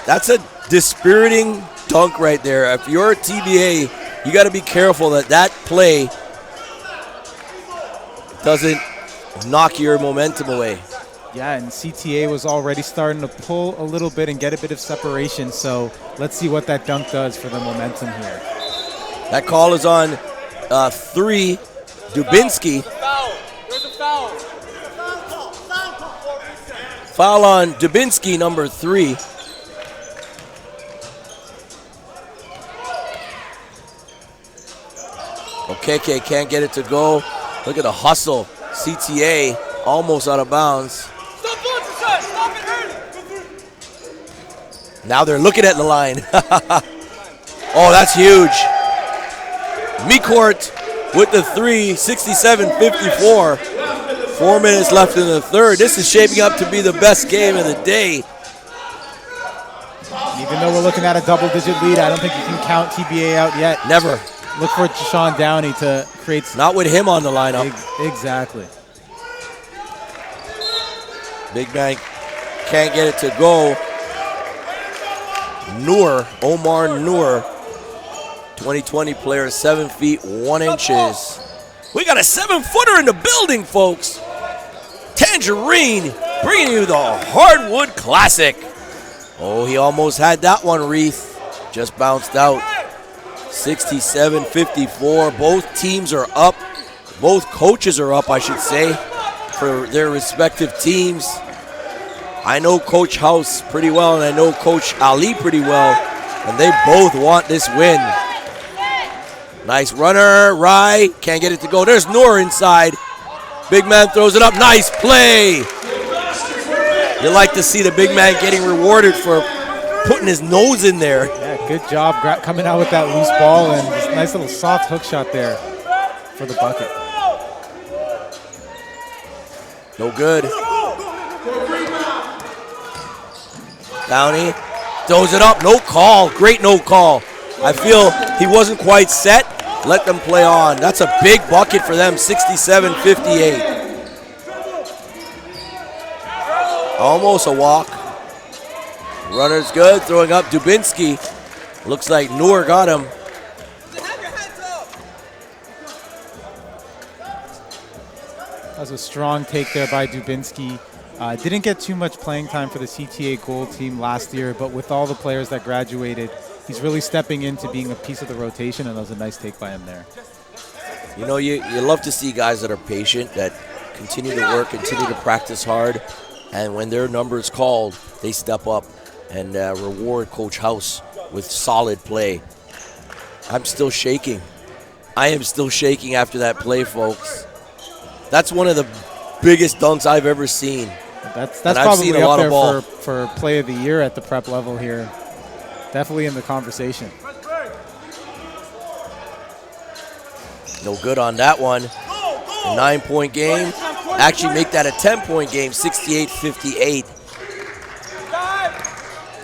S1: That's a dispiriting dunk right there. If you're a TBA, you got to be careful that that play doesn't knock your momentum away.
S2: Yeah, and CTA was already starting to pull a little bit and get a bit of separation, so let's see what that dunk does for the momentum here.
S1: That call is on 3, Dubinsky.
S3: There's a foul.
S1: Foul on Dubinsky, number 3. OKK can't get it to go. Look at the hustle. CTA almost out of bounds. Now they're looking at the line. Oh, that's huge. Mikort with the 3, 67-54. 4 minutes left in the third. This is shaping up to be the best game of the day.
S2: Even though we're looking at a double-digit lead, I don't think you can count TBA out yet.
S1: Never.
S2: Look for Jasha'jaun Downey to create...
S1: Not with him on the lineup.
S2: Exactly.
S1: Big Bang can't get it to go. Omar Noor, 2020 player, 7 feet 1 inches. We got a 7-footer in the building, folks. Tangerine bringing you the Hardwood Classic. Oh, he almost had that one, Reith. Just bounced out. 67-54. Both teams are up. Both coaches are up, I should say, for their respective teams. I know Coach House pretty well, and I know Coach Ali pretty well, and they both want this win. Nice runner, Rye, can't get it to go. There's Noor inside. Big man throws it up, nice play. You like to see the big man getting rewarded for putting his nose in there.
S2: Yeah, good job coming out with that loose ball and this nice little soft hook shot there for the bucket.
S1: No good. Downey throws it up, no call, great no call. I feel he wasn't quite set, let them play on. That's a big bucket for them, 67-58. Almost a walk. Runner's good, throwing up Dubinsky. Looks like Noor got him.
S2: That was a strong take there by Dubinsky. Didn't get too much playing time for the CTA gold team last year, but with all the players that graduated, he's really stepping into being a piece of the rotation, and that was a nice take by him there.
S1: You know, you love to see guys that are patient, that continue to work, continue to practice hard, and when their number is called, they step up and reward Coach House with solid play. I'm still shaking. I am still shaking after that play, folks. That's one of the biggest dunks I've ever seen.
S2: That's probably up there for play of the year at the prep level here. Definitely in the conversation.
S1: No good on that one. A 9-point game. Actually make that a 10-point game, 68-58.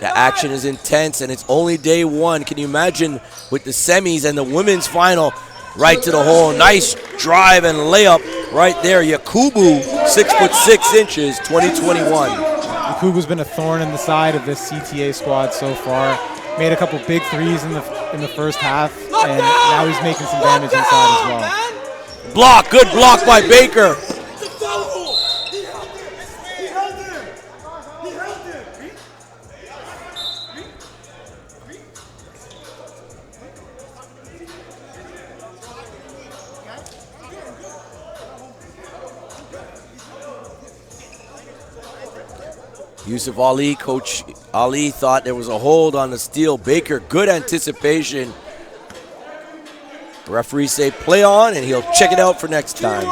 S1: The action is intense, and it's only day one. Can you imagine with the semis and the women's final right to the hole? Nice drive and layup right there. Yakubu, 6'6", 2021.
S2: Yakubu's been a thorn in the side of this CTA squad so far. Made a couple big threes in the first half, and now he's making some damage inside as well.
S1: Block, good block by Baker. Yusuf Ali, Coach Ali thought there was a hold on the steal. Baker, good anticipation. The referees say play on, and he'll check it out for next time.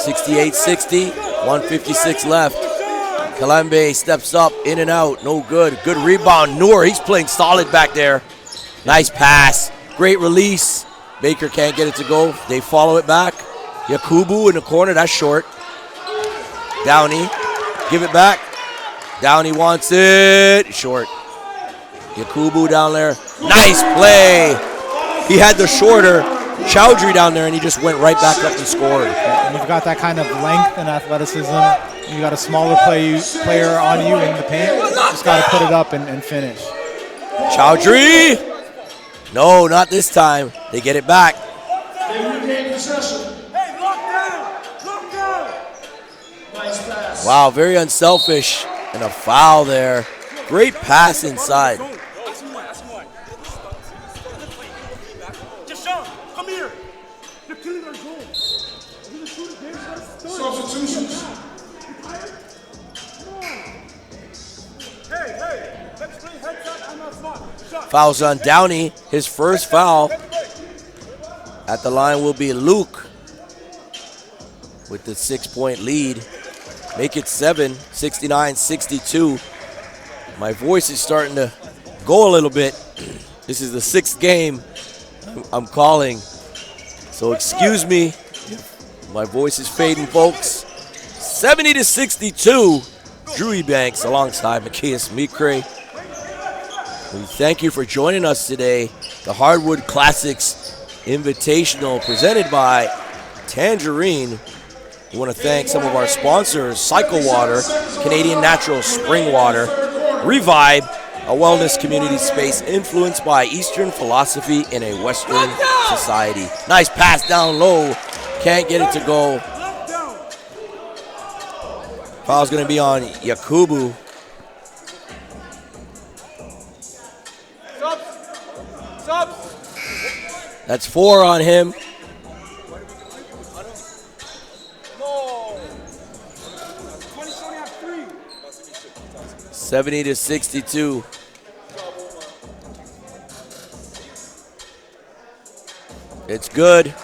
S1: 68-60, 1:56 left. Kalambe steps up, in and out, no good. Good rebound, Noor, he's playing solid back there. Nice pass, great release. Baker can't get it to go. They follow it back. Yakubu in the corner, that's short. Downey. Give it back. Downey wants it. Short. Yakubu down there. Nice play. He had the shorter Chowdhury down there, and he just went right back up and scored.
S2: And you've got that kind of length and athleticism. You got a smaller player on you in the paint. Just got to put it up and finish.
S1: Chowdhury. No, not this time. They get it back. Wow, very unselfish, and a foul there. Great pass inside.
S3: Jasha'jaun, come here. You're killing our goal.
S4: Substitutions.
S3: Hey, let's play heads up. I'm not smart.
S1: Fouls on Downey. His first foul. At the line will be Luke with the 6-point lead. Make it 7, 69-62. My voice is starting to go a little bit. This is the 6th game I'm calling, so excuse me. My voice is fading, folks. 70-62. Drew Ebanks alongside Macias Mikre. We thank you for joining us today. The Hardwood Classix Invitational presented by Tangerine. We want to thank some of our sponsors: Cycle Water, Canadian Natural Spring Water, Revive, a wellness community space influenced by Eastern philosophy in a Western society. Nice pass down low. Can't get it to go. Foul's going to be on Yakubu. That's 4 on him. 70-62. It's good.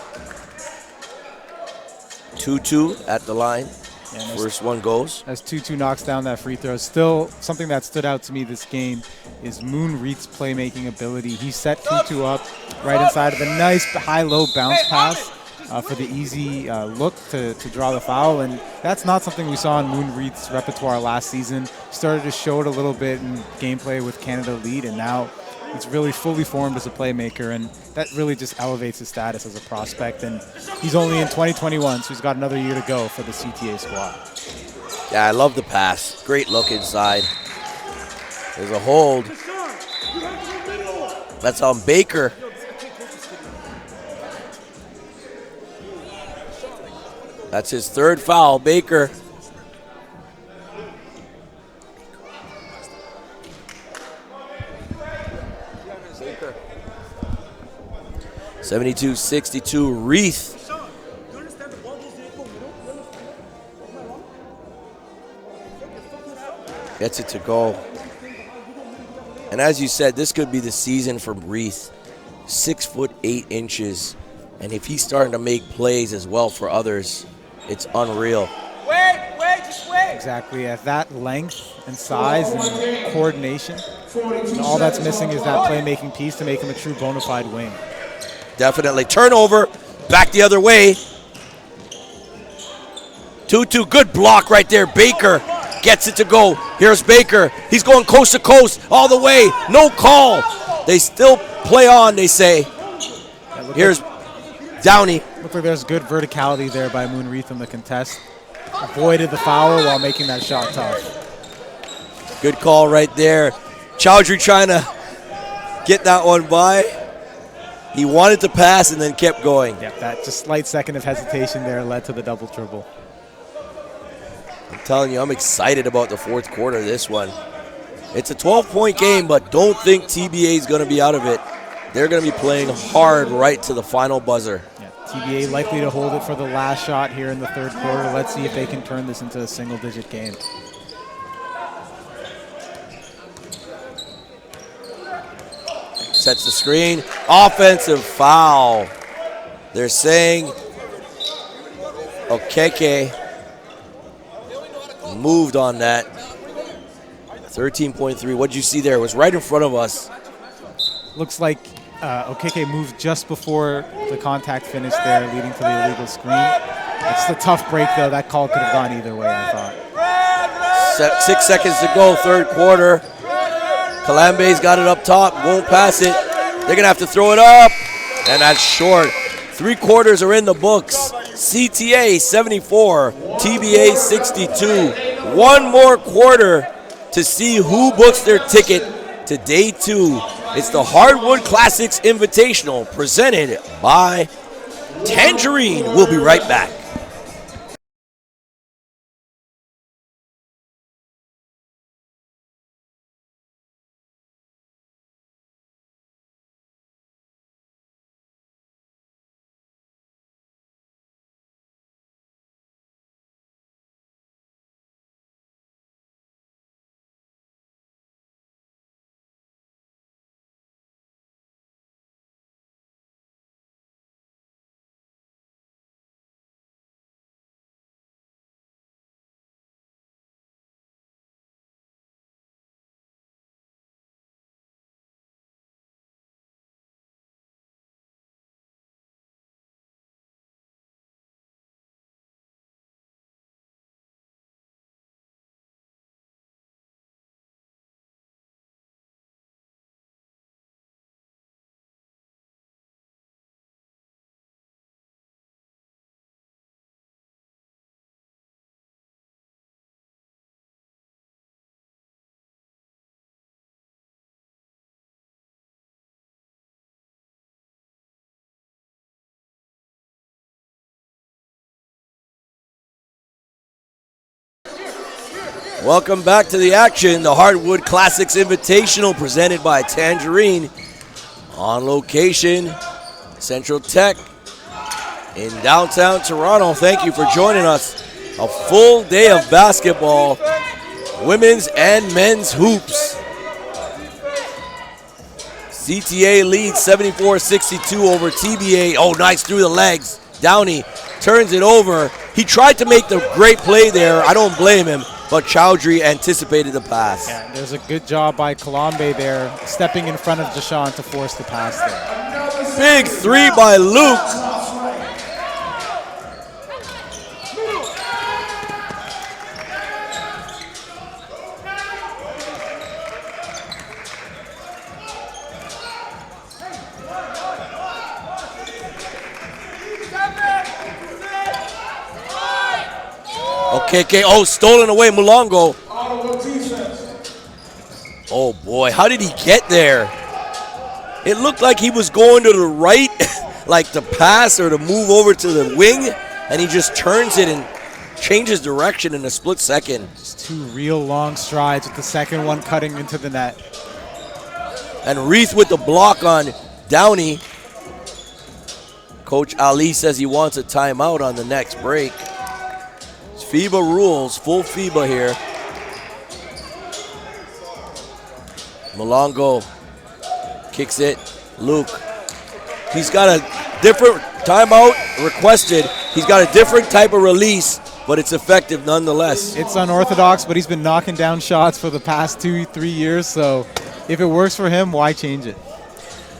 S1: 2-2 at the line. First one goes.
S2: As 2-2 knocks down that free throw. Still, something that stood out to me this game is Moon Reed's playmaking ability. He set 2-2 up right inside of a nice high-low bounce pass for the easy look to draw the foul. And that's not something we saw in Moon Reed's repertoire last season. Started to show it a little bit in gameplay with Canada Lead, and now he's really fully formed as a playmaker, and that really just elevates his status as a prospect. And he's only in 2021, so he's got another year to go for the CTA squad.
S1: Yeah, I love the pass. Great look inside. There's a hold. That's on Baker. That's his third foul, Baker. Baker. 72-62, Reith. Gets it to go. And as you said, this could be the season for Reith. 6'8". And if he's starting to make plays as well for others, it's unreal.
S3: Just wait.
S2: Exactly, at that length and size and coordination, and all that's missing is that playmaking piece to make him a true bona fide wing.
S1: Definitely. Turnover, back the other way. 2-2, good block right there. Baker gets it to go. Here's Baker. He's going coast to coast all the way. No call. They still play on, they say. Here's Downey.
S2: Looks like there's good verticality there by Moon Reith in the contest. Avoided the foul while making that shot tough.
S1: Good call right there. Chowdhury trying to get that one by. He wanted to pass and then kept going.
S2: Yep, that just slight second of hesitation there led to the double triple.
S1: I'm telling you, I'm excited about the fourth quarter of this one. It's a 12-point game, but don't think TBA is going to be out of it. They're going to be playing hard right to the final buzzer.
S2: Yeah, TBA likely to hold it for the last shot here in the third quarter. Let's see if they can turn this into a single-digit game.
S1: Sets the screen. Offensive foul. They're saying Okeke moved on that. 13.3. What did you see there? It was right in front of us.
S2: Looks like Okeke moved just before the contact finished there, leading to the illegal screen. It's a tough break, though. That call could have gone either way, I thought.
S1: 6 seconds to go, third quarter. Kalambe's got it up top, won't pass it. They're going to have to throw it up, and that's short. 3 quarters are in the books. CTA 74, TBA 62. One more quarter to see who books their ticket to day 2. It's the Hardwood Classix Invitational presented by Tangerine. We'll be right back. Welcome back to the action. The Hardwood Classix Invitational presented by Tangerine. On location, Central Tech in downtown Toronto. Thank you for joining us. A full day of basketball, women's and men's hoops. CTA leads 74-62 over TBA. Oh, nice through the legs. Downey turns it over. He tried to make the great play there. I don't blame him, but Chowdhury anticipated the pass.
S2: Yeah, there's a good job by Kalambe there, stepping in front of Jasha'jaun to force the pass there.
S1: Big three by Luke. Okay, oh, stolen away, Mulongo. Oh boy, how did he get there? It looked like he was going to the right, like to pass or to move over to the wing, and he just turns it and changes direction in a split second.
S2: Just 2 real long strides with the second one cutting into the net.
S1: And Reith with the block on Downey. Coach Ali says he wants a timeout on the next break. FIBA rules, full FIBA here. Mulongo kicks it. Luke. He's got a different timeout requested. He's got a different type of release, but it's effective nonetheless.
S2: It's unorthodox, but he's been knocking down shots for the past 2-3 years, so if it works for him, why change it?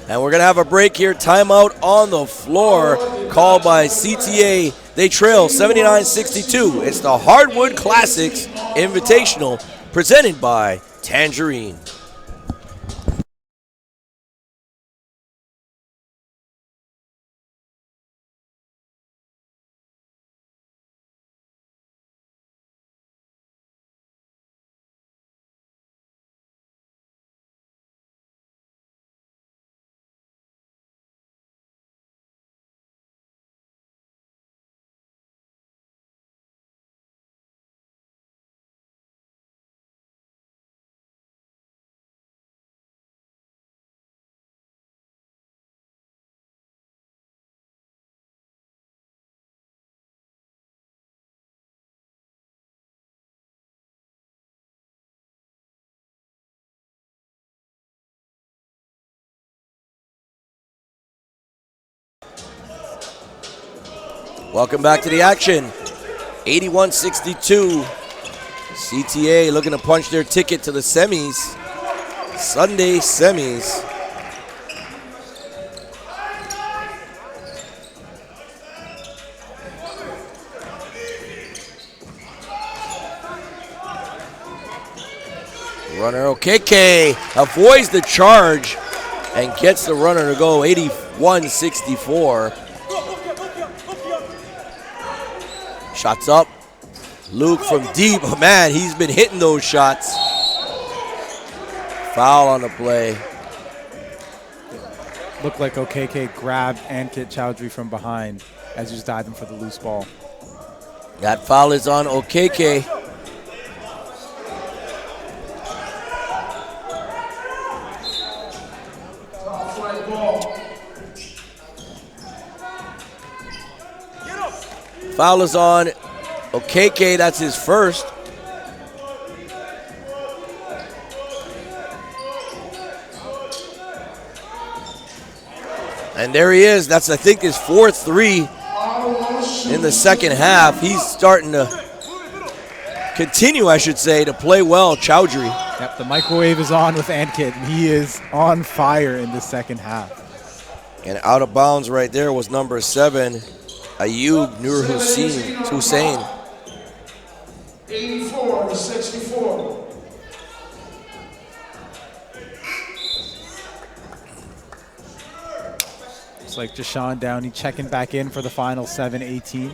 S1: And we're going to have a break here. Timeout on the floor called by CTA. They trail 79-62. It's the Hardwood Classix Invitational presented by Tangerine. Welcome back to the action. 81-62. CTA looking to punch their ticket to the semis. Sunday semis. Runner Okeke avoids the charge and gets the runner to go 81-64. Shots up. Luke from deep. Oh, man, he's been hitting those shots. Foul on the play.
S2: Looked like Okeke grabbed Ankit Chowdhury from behind as he was diving for the loose ball.
S1: That foul is on Okeke. Foul is on Okeke, that's his first. And there he is, that's I think his 4th 3 in the second half. He's starting to continue, I should say, to play well, Chowdhury.
S2: Yep, the microwave is on with Ankit, and he is on fire in the second half.
S1: And out of bounds right there was number 7. Ayub Nur Hussein.
S4: 84-64.
S2: It's like Jasha'jaun Downey checking back in for the final 7-18.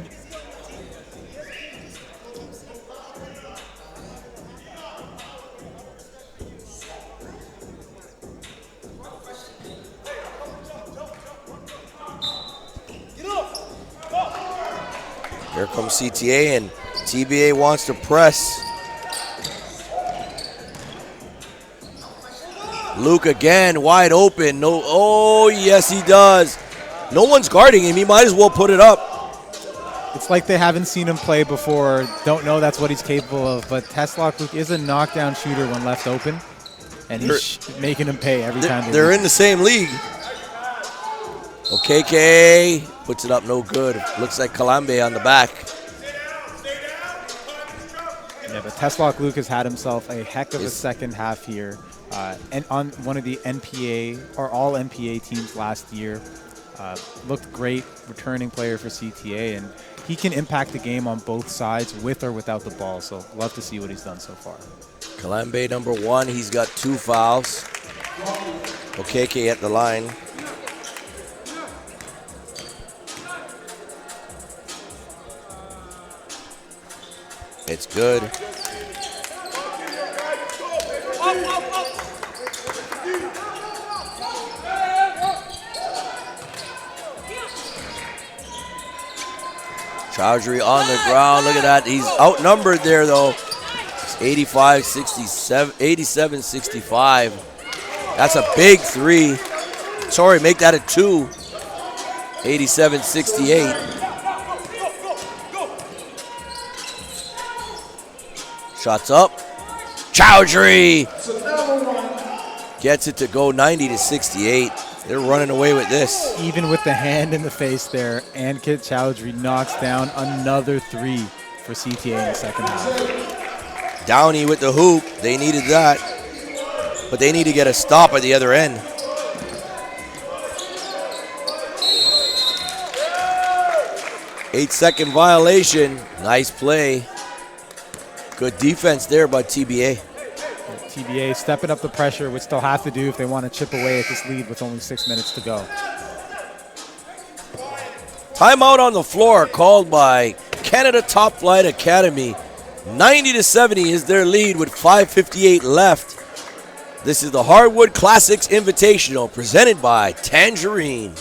S1: Here comes CTA, and TBA wants to press. Luke again, wide open. No, oh, yes, he does. No one's guarding him. He might as well put it up.
S2: It's like they haven't seen him play before, don't know that's what he's capable of, but Teslock Luke is a knockdown shooter when left open. and he's making them pay every time.
S1: They're in the same league. OKK puts it up, no good. Looks like Kalambe on the back.
S2: Yeah, but Teslock Luke has had himself a heck of a second half here. And on one of the NPA or all NPA teams last year. Looked great, returning player for CTA, and he can impact the game on both sides with or without the ball. So love to see what he's done so far.
S1: Kalambe number 1, he's got 2 fouls. OKK at the line. It's good. Chowdhury on the ground. Look at that. He's outnumbered there, though. It's 87-65. That's a big 3. Sorry, make that a 2. 87-68. Shots up. Chowdhury gets it to go 90-68. They're running away with this.
S2: Even with the hand in the face there, Ankit Chowdhury knocks down another 3 for CTA in the second half.
S1: Downey with the hoop. They needed that. But they need to get a stop at the other end. Eight-second violation. Nice play. Good defense there by TBA.
S2: TBA stepping up the pressure, which they'll have to do if they want to chip away at this lead with only 6 minutes to go.
S1: Timeout on the floor called by Canada Top Flight Academy. 90-70 is their lead with 5:58 left. This is the Hardwood Classix Invitational presented by Tangerine.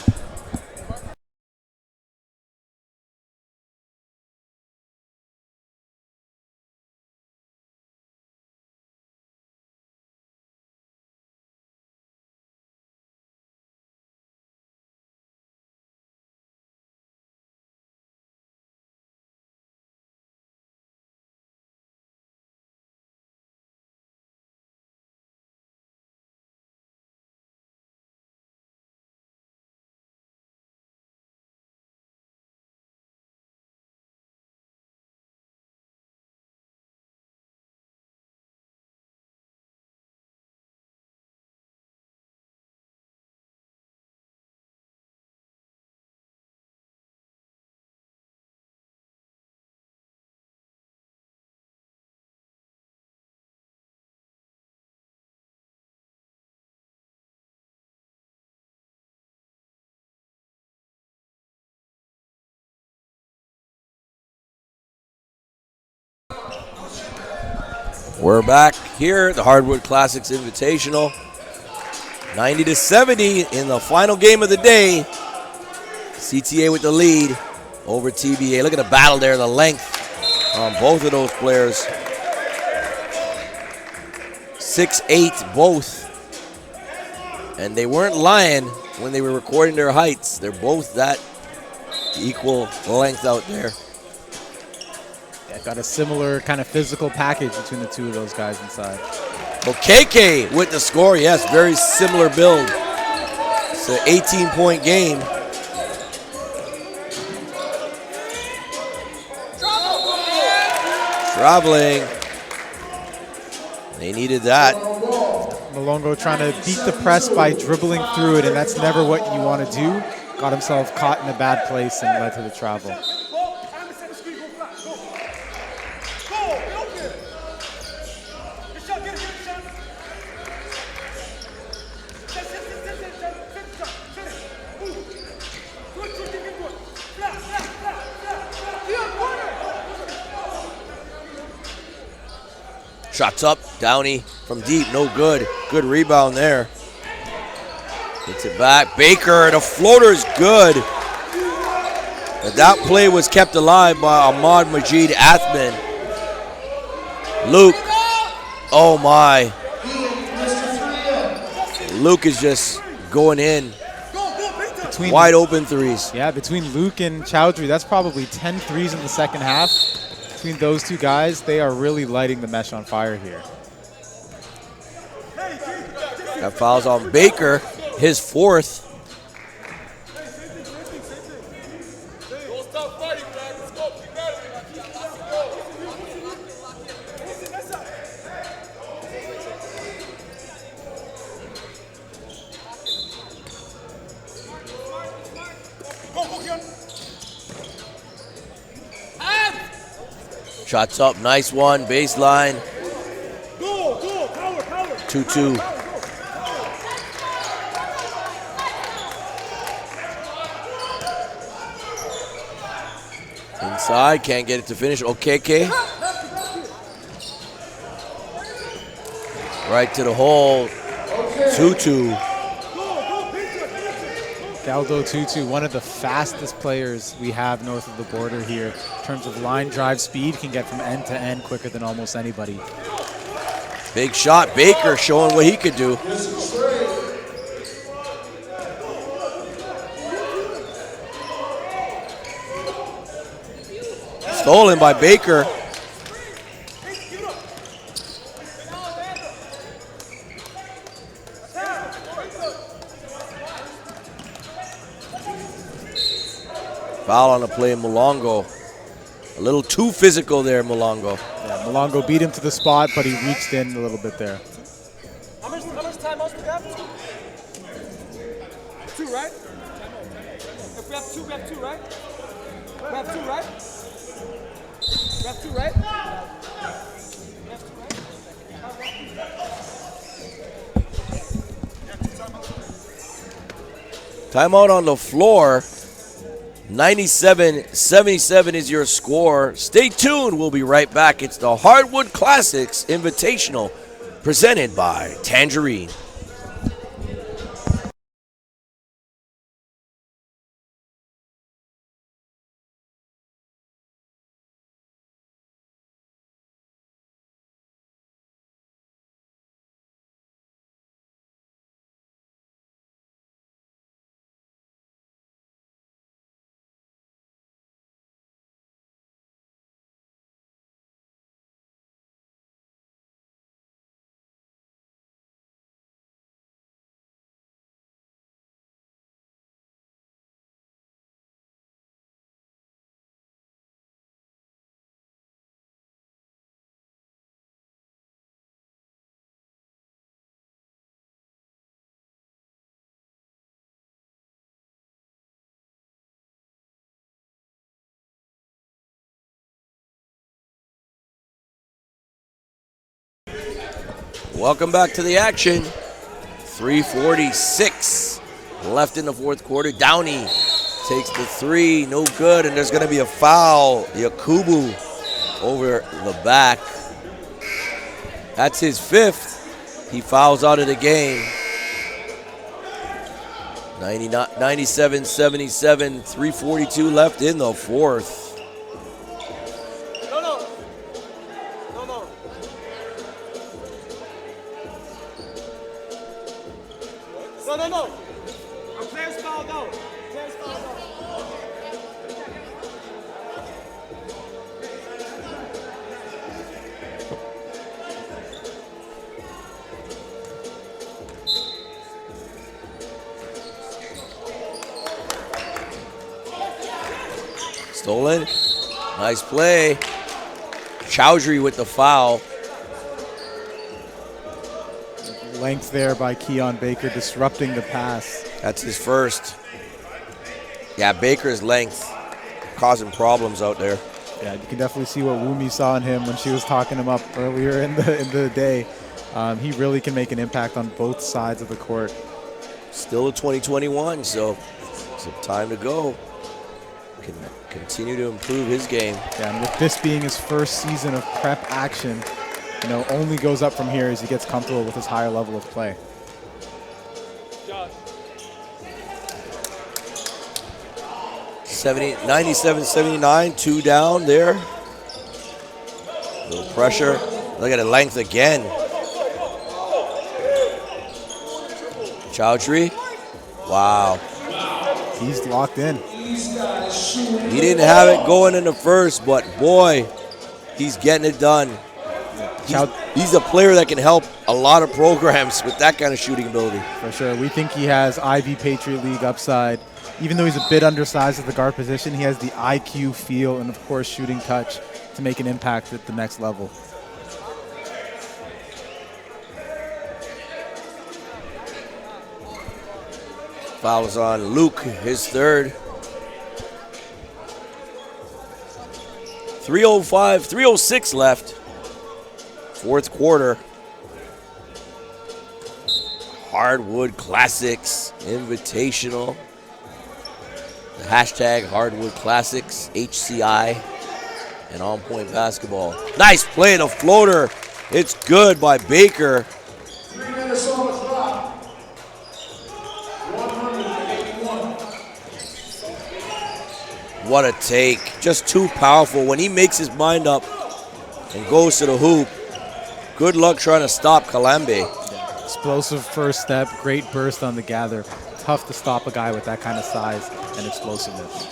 S1: We're back here at the Hardwood Classix Invitational. 90-70 in the final game of the day. CTA with the lead over TBA. Look at the battle there, the length on both of those players. 6'8" both. And they weren't lying when they were recording their heights. They're both that equal length out there.
S2: Got a similar kind of physical package between the two of those guys inside.
S1: OKK with the score, yes, very similar build. It's an 18-point game. Traveling. They needed that.
S2: Malongo trying to beat the press by dribbling through it, and that's never what you want to do. Got himself caught in a bad place and led to the travel.
S1: Shots up, Downey from deep, no good. Good rebound there. Gets it back. Baker, the floater is good. But that play was kept alive by Ahmad Majid Athman. Luke, oh my. Luke is just going in. Wide open threes.
S2: Yeah, between Luke and Chowdhury, that's probably 10 threes in the second half. Between those two guys, they are really lighting the mesh on fire here.
S1: Got fouls on Baker, his fourth. Shots up, nice one, baseline. 2-2. Inside, can't get it to finish. Okay. Right to the hole. 2-2.
S2: Galdo Tutu, one of the fastest players we have north of the border here. In terms of line drive speed, can get from end to end quicker than almost anybody.
S1: Big shot, Baker showing what he could do. Stolen by Baker. Foul on the play, Malongo. A little too physical there, Malongo.
S2: Yeah, Malongo beat him to the spot, but he reached in a little bit there.
S3: How much timeouts do we have? 2, right? If we have 2, we have 2, right? We have 2, right? We have 2, right?
S1: Timeout on the floor. 97-77 is your score. Stay tuned. We'll be right back. It's the Hardwood Classix Invitational presented by Tangerine. Welcome back to the action. 3:46 left in the fourth quarter. Downey takes the three, no good, and there's going to be a foul. Yakubu over the back. That's his fifth. He fouls out of the game. 97-77, 3:42 left in the fourth.
S3: No. A player's fouled out. Player's fouled out.
S1: Stolen. Nice play. Chowdhury with the foul.
S2: Length there by Keon Baker, disrupting the pass.
S1: That's his first. Yeah, Baker's length causing problems out there.
S2: Yeah, you can definitely see what Wumi saw in him when she was talking him up earlier in the day. He really can make an impact on both sides of the court.
S1: Still a 2021, so some time to go. Can continue to improve his game.
S2: Yeah, and with this being his first season of prep action, only goes up from here as he gets comfortable with his higher level of play.
S1: 97-79, 2 down there. Little pressure. Look at the length again. Chowdhury. Wow.
S2: He's locked in.
S1: He didn't have it going in the first, but boy, he's getting it done. he's a player that can help a lot of programs with that kind of shooting ability.
S2: For sure. We think he has Ivy Patriot League upside. Even though he's a bit undersized at the guard position, he has the IQ, feel, and, of course, shooting touch to make an impact at the next level.
S1: Fouls on Luke, his third. 3:06 left. Fourth quarter. Hardwood Classix Invitational. The hashtag Hardwood Classix, HCI, and On Point Basketball. Nice play, the floater. It's good by Baker.
S4: 3 minutes on the clock. 181.
S1: What a take. Just too powerful. When he makes his mind up and goes to the hoop, good luck trying to stop Kalambe.
S2: Explosive first step, great burst on the gather. Tough to stop a guy with that kind of size and explosiveness.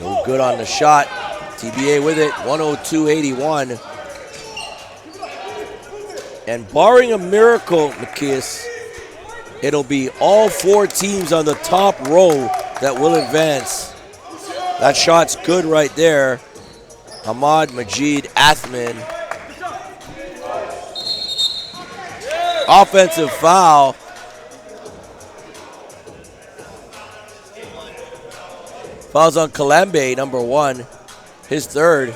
S1: No good on the shot. TBA with it, 102-81. And barring a miracle, Macias, it'll be all 4 teams on the top row that will advance. That shot's good right there. Ahmad Majid Athman. Offensive foul. Fouls on Kalambe, number 1. His third.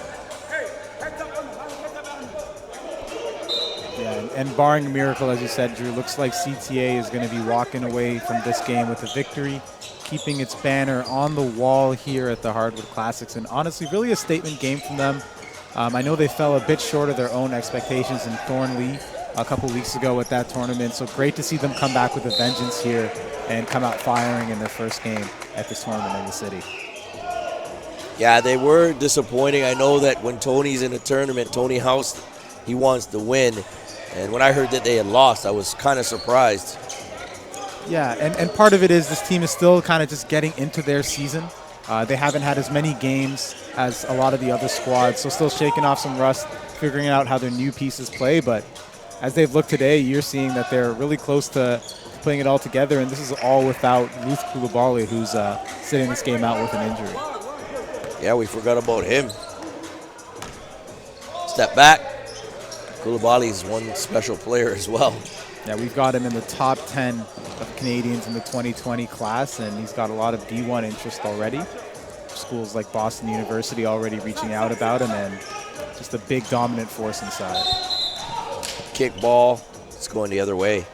S2: Yeah, and barring a miracle, as you said, Drew, looks like CTA is going to be walking away from this game with a victory, keeping its banner on the wall here at the Hardwood Classix. And honestly, really a statement game from them. I know they fell a bit short of their own expectations in Thornley a couple weeks ago at that tournament. So great to see them come back with a vengeance here and come out firing in their first game at this tournament in the city.
S1: Yeah, they were disappointing. I know that when Tony's in a tournament, Tony House, he wants to win. And when I heard that they had lost, I was kind of surprised.
S2: Yeah, and part of it is this team is still kind of just getting into their season. They haven't had as many games as a lot of the other squads, so still shaking off some rust, figuring out how their new pieces play. But as they've looked today, you're seeing that they're really close to putting it all together, and this is all without Ruth Koulibaly, who's sitting this game out with an injury.
S1: Yeah, we forgot about him. Step back. Koulibaly is one special player as well.
S2: Yeah, we've got him in the top 10 of Canadians in the 2020 class, and he's got a lot of D1 interest already. Schools like Boston University already reaching out about him, and just a big dominant force inside.
S1: Kick ball, it's going the other way.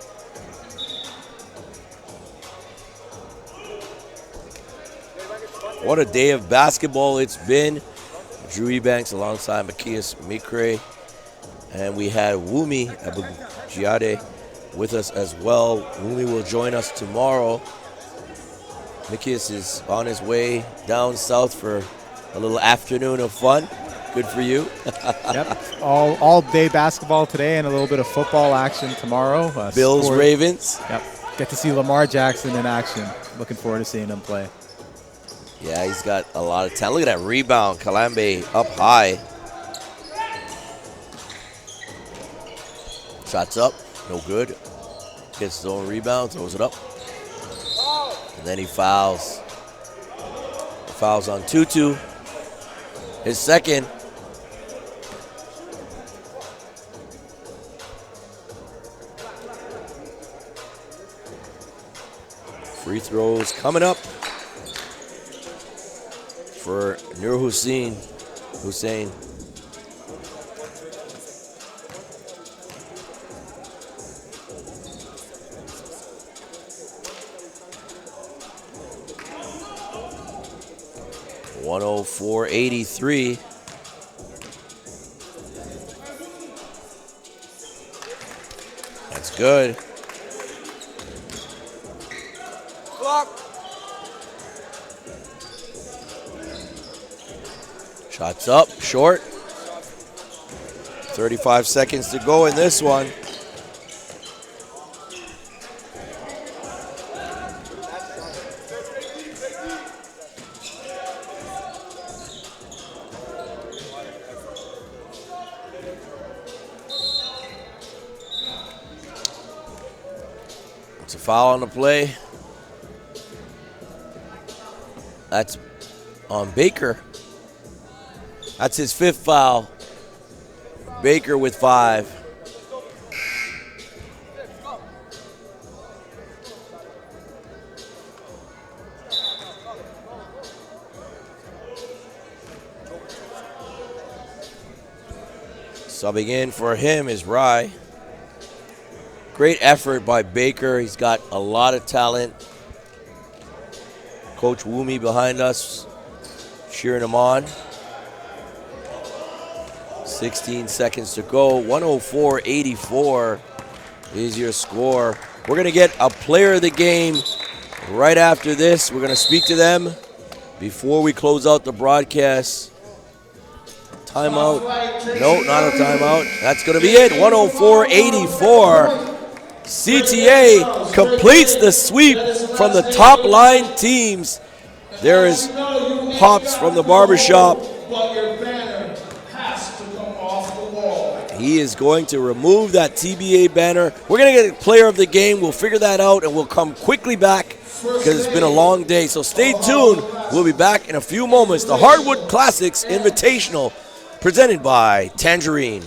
S1: What a day of basketball it's been. Drew Ebanks alongside Macias Mikre. And we had Wumi Abugiade with us as well. Wumi will join us tomorrow. Macias is on his way down south for a little afternoon of fun. Good for you.
S2: Yep, all day basketball today and a little bit of football action tomorrow.
S1: Bills, Ravens.
S2: Yep, get to see Lamar Jackson in action. Looking forward to seeing him play.
S1: Yeah, he's got a lot of talent. Look at that rebound. Kalambe up high. Shots up, no good. Gets his own rebound, throws it up. And then he fouls. Fouls on Tutu. His second. Free throws coming up for Nur Hussein. 104-83. That's good.
S3: Clock.
S1: Shots up, short. 35 seconds to go in this one. It's a foul on the play. That's on Baker. That's his 5th foul. Baker with 5. Subbing in for him is Rye. Great effort by Baker. He's got a lot of talent. Coach Woomy behind us, cheering him on. 16 seconds to go. 104-84 is your score. We're going to get a player of the game right after this. We're going to speak to them before we close out the broadcast. Timeout. No, not a timeout. That's going to be it. 104-84. CTA completes the sweep from the top line teams. There is Pops from the barbershop. He is going to remove that TBA banner. We're going to get a player of the game. We'll figure that out, and we'll come quickly back because it's been a long day. So stay tuned. We'll be back in a few moments. The Hardwood Classix Invitational presented by Tangerine.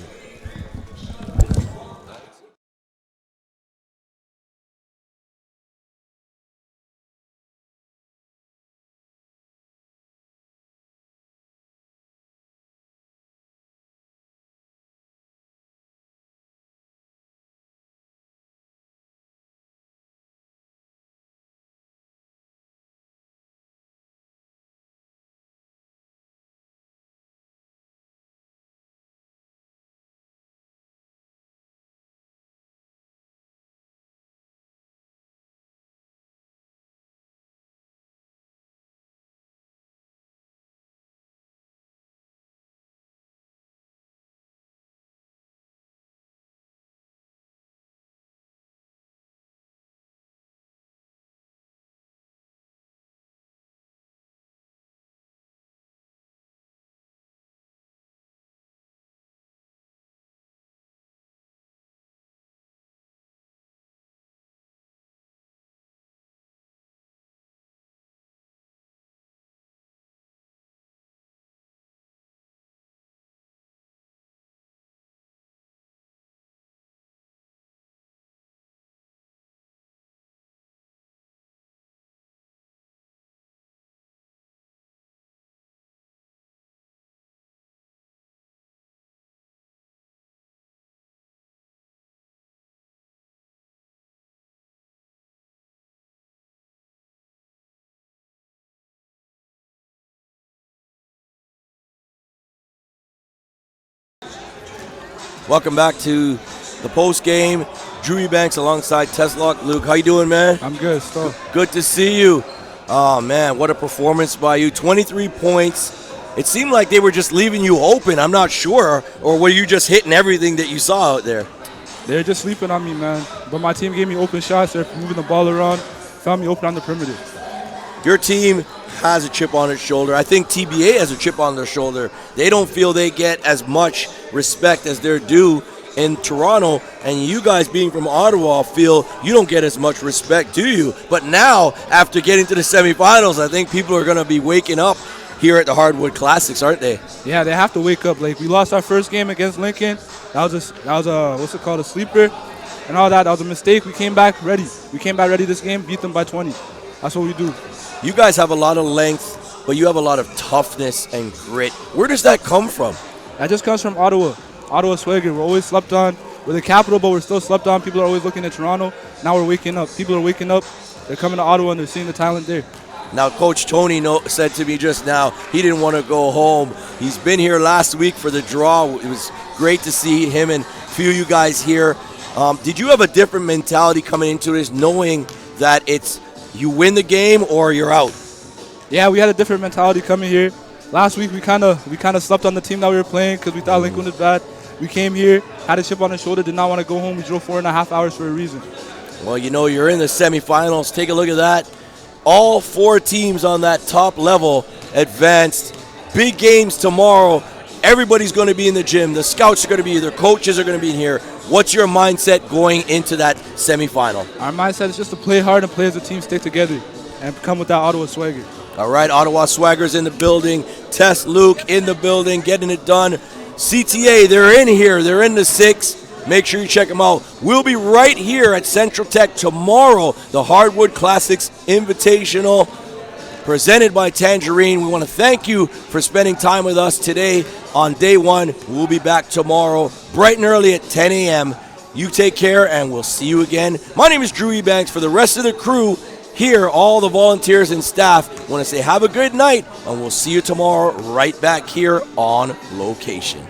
S1: Welcome back to the post game. Drew Eubanks alongside Teslock. Luke, how you doing, man?
S5: I'm good, still.
S1: Good to see you. Oh, man, what a performance by you. 23 points. It seemed like they were just leaving you open. I'm not sure. Or were you just hitting everything that you saw out there?
S5: They're just sleeping on me, man. But my team gave me open shots. They're moving the ball around. Found me open on the perimeter.
S1: Your team has a chip on its shoulder. I think TBA has a chip on their shoulder. They don't feel they get as much respect as they're due in Toronto, and you guys being from Ottawa feel you don't get as much respect, do you? But now, after getting to the semifinals, I think people are going to be waking up here at the Hardwood Classix, aren't they?
S5: Yeah, they have to wake up. Like, we lost our first game against Lincoln. That was a sleeper and all that. That was a mistake. We came back ready. We came back ready this game, beat them by 20. That's what we do.
S1: You guys have a lot of length, but you have a lot of toughness and grit. Where does that come from?
S5: That just comes from Ottawa. Ottawa swagger. We're always slept on. We're the capital, but we're still slept on. People are always looking at Toronto. Now we're waking up. People are waking up. They're coming to Ottawa, and they're seeing the talent there.
S1: Now, Coach Tony said to me just now he didn't want to go home. He's been here last week for the draw. It was great to see him and a few of you guys here. Did you have a different mentality coming into this, knowing that it's you win the game or you're out?
S5: Yeah, we had a different mentality coming here. Last week we kind of slept on the team that we were playing because we thought Lincoln was bad. We came here, had a chip on the shoulder, did not want to go home. We drove 4.5 hours for a reason.
S1: Well, you know, you're in the semifinals. Take a look at that. All 4 teams on that top level advanced. Big games tomorrow. Everybody's going to be in the gym. The scouts are going to be here. Their coaches are going to be here. What's your mindset going into that semifinal?
S5: Our mindset is just to play hard and play as a team, stick together, and come with that Ottawa swagger.
S1: All right, Ottawa Swagger's in the building. Tess, Luke in the building, getting it done. CTA, they're in here. They're in the 6. Make sure you check them out. We'll be right here at Central Tech tomorrow. The Hardwood Classix Invitational presented by Tangerine. We want to thank you for spending time with us today on day 1. We'll be back tomorrow bright and early at 10 a.m. You take care, and we'll see you again. My name is Drew Ebanks. For the rest of the crew here, all the volunteers and staff, want to say have a good night, and we'll see you tomorrow right back here on location.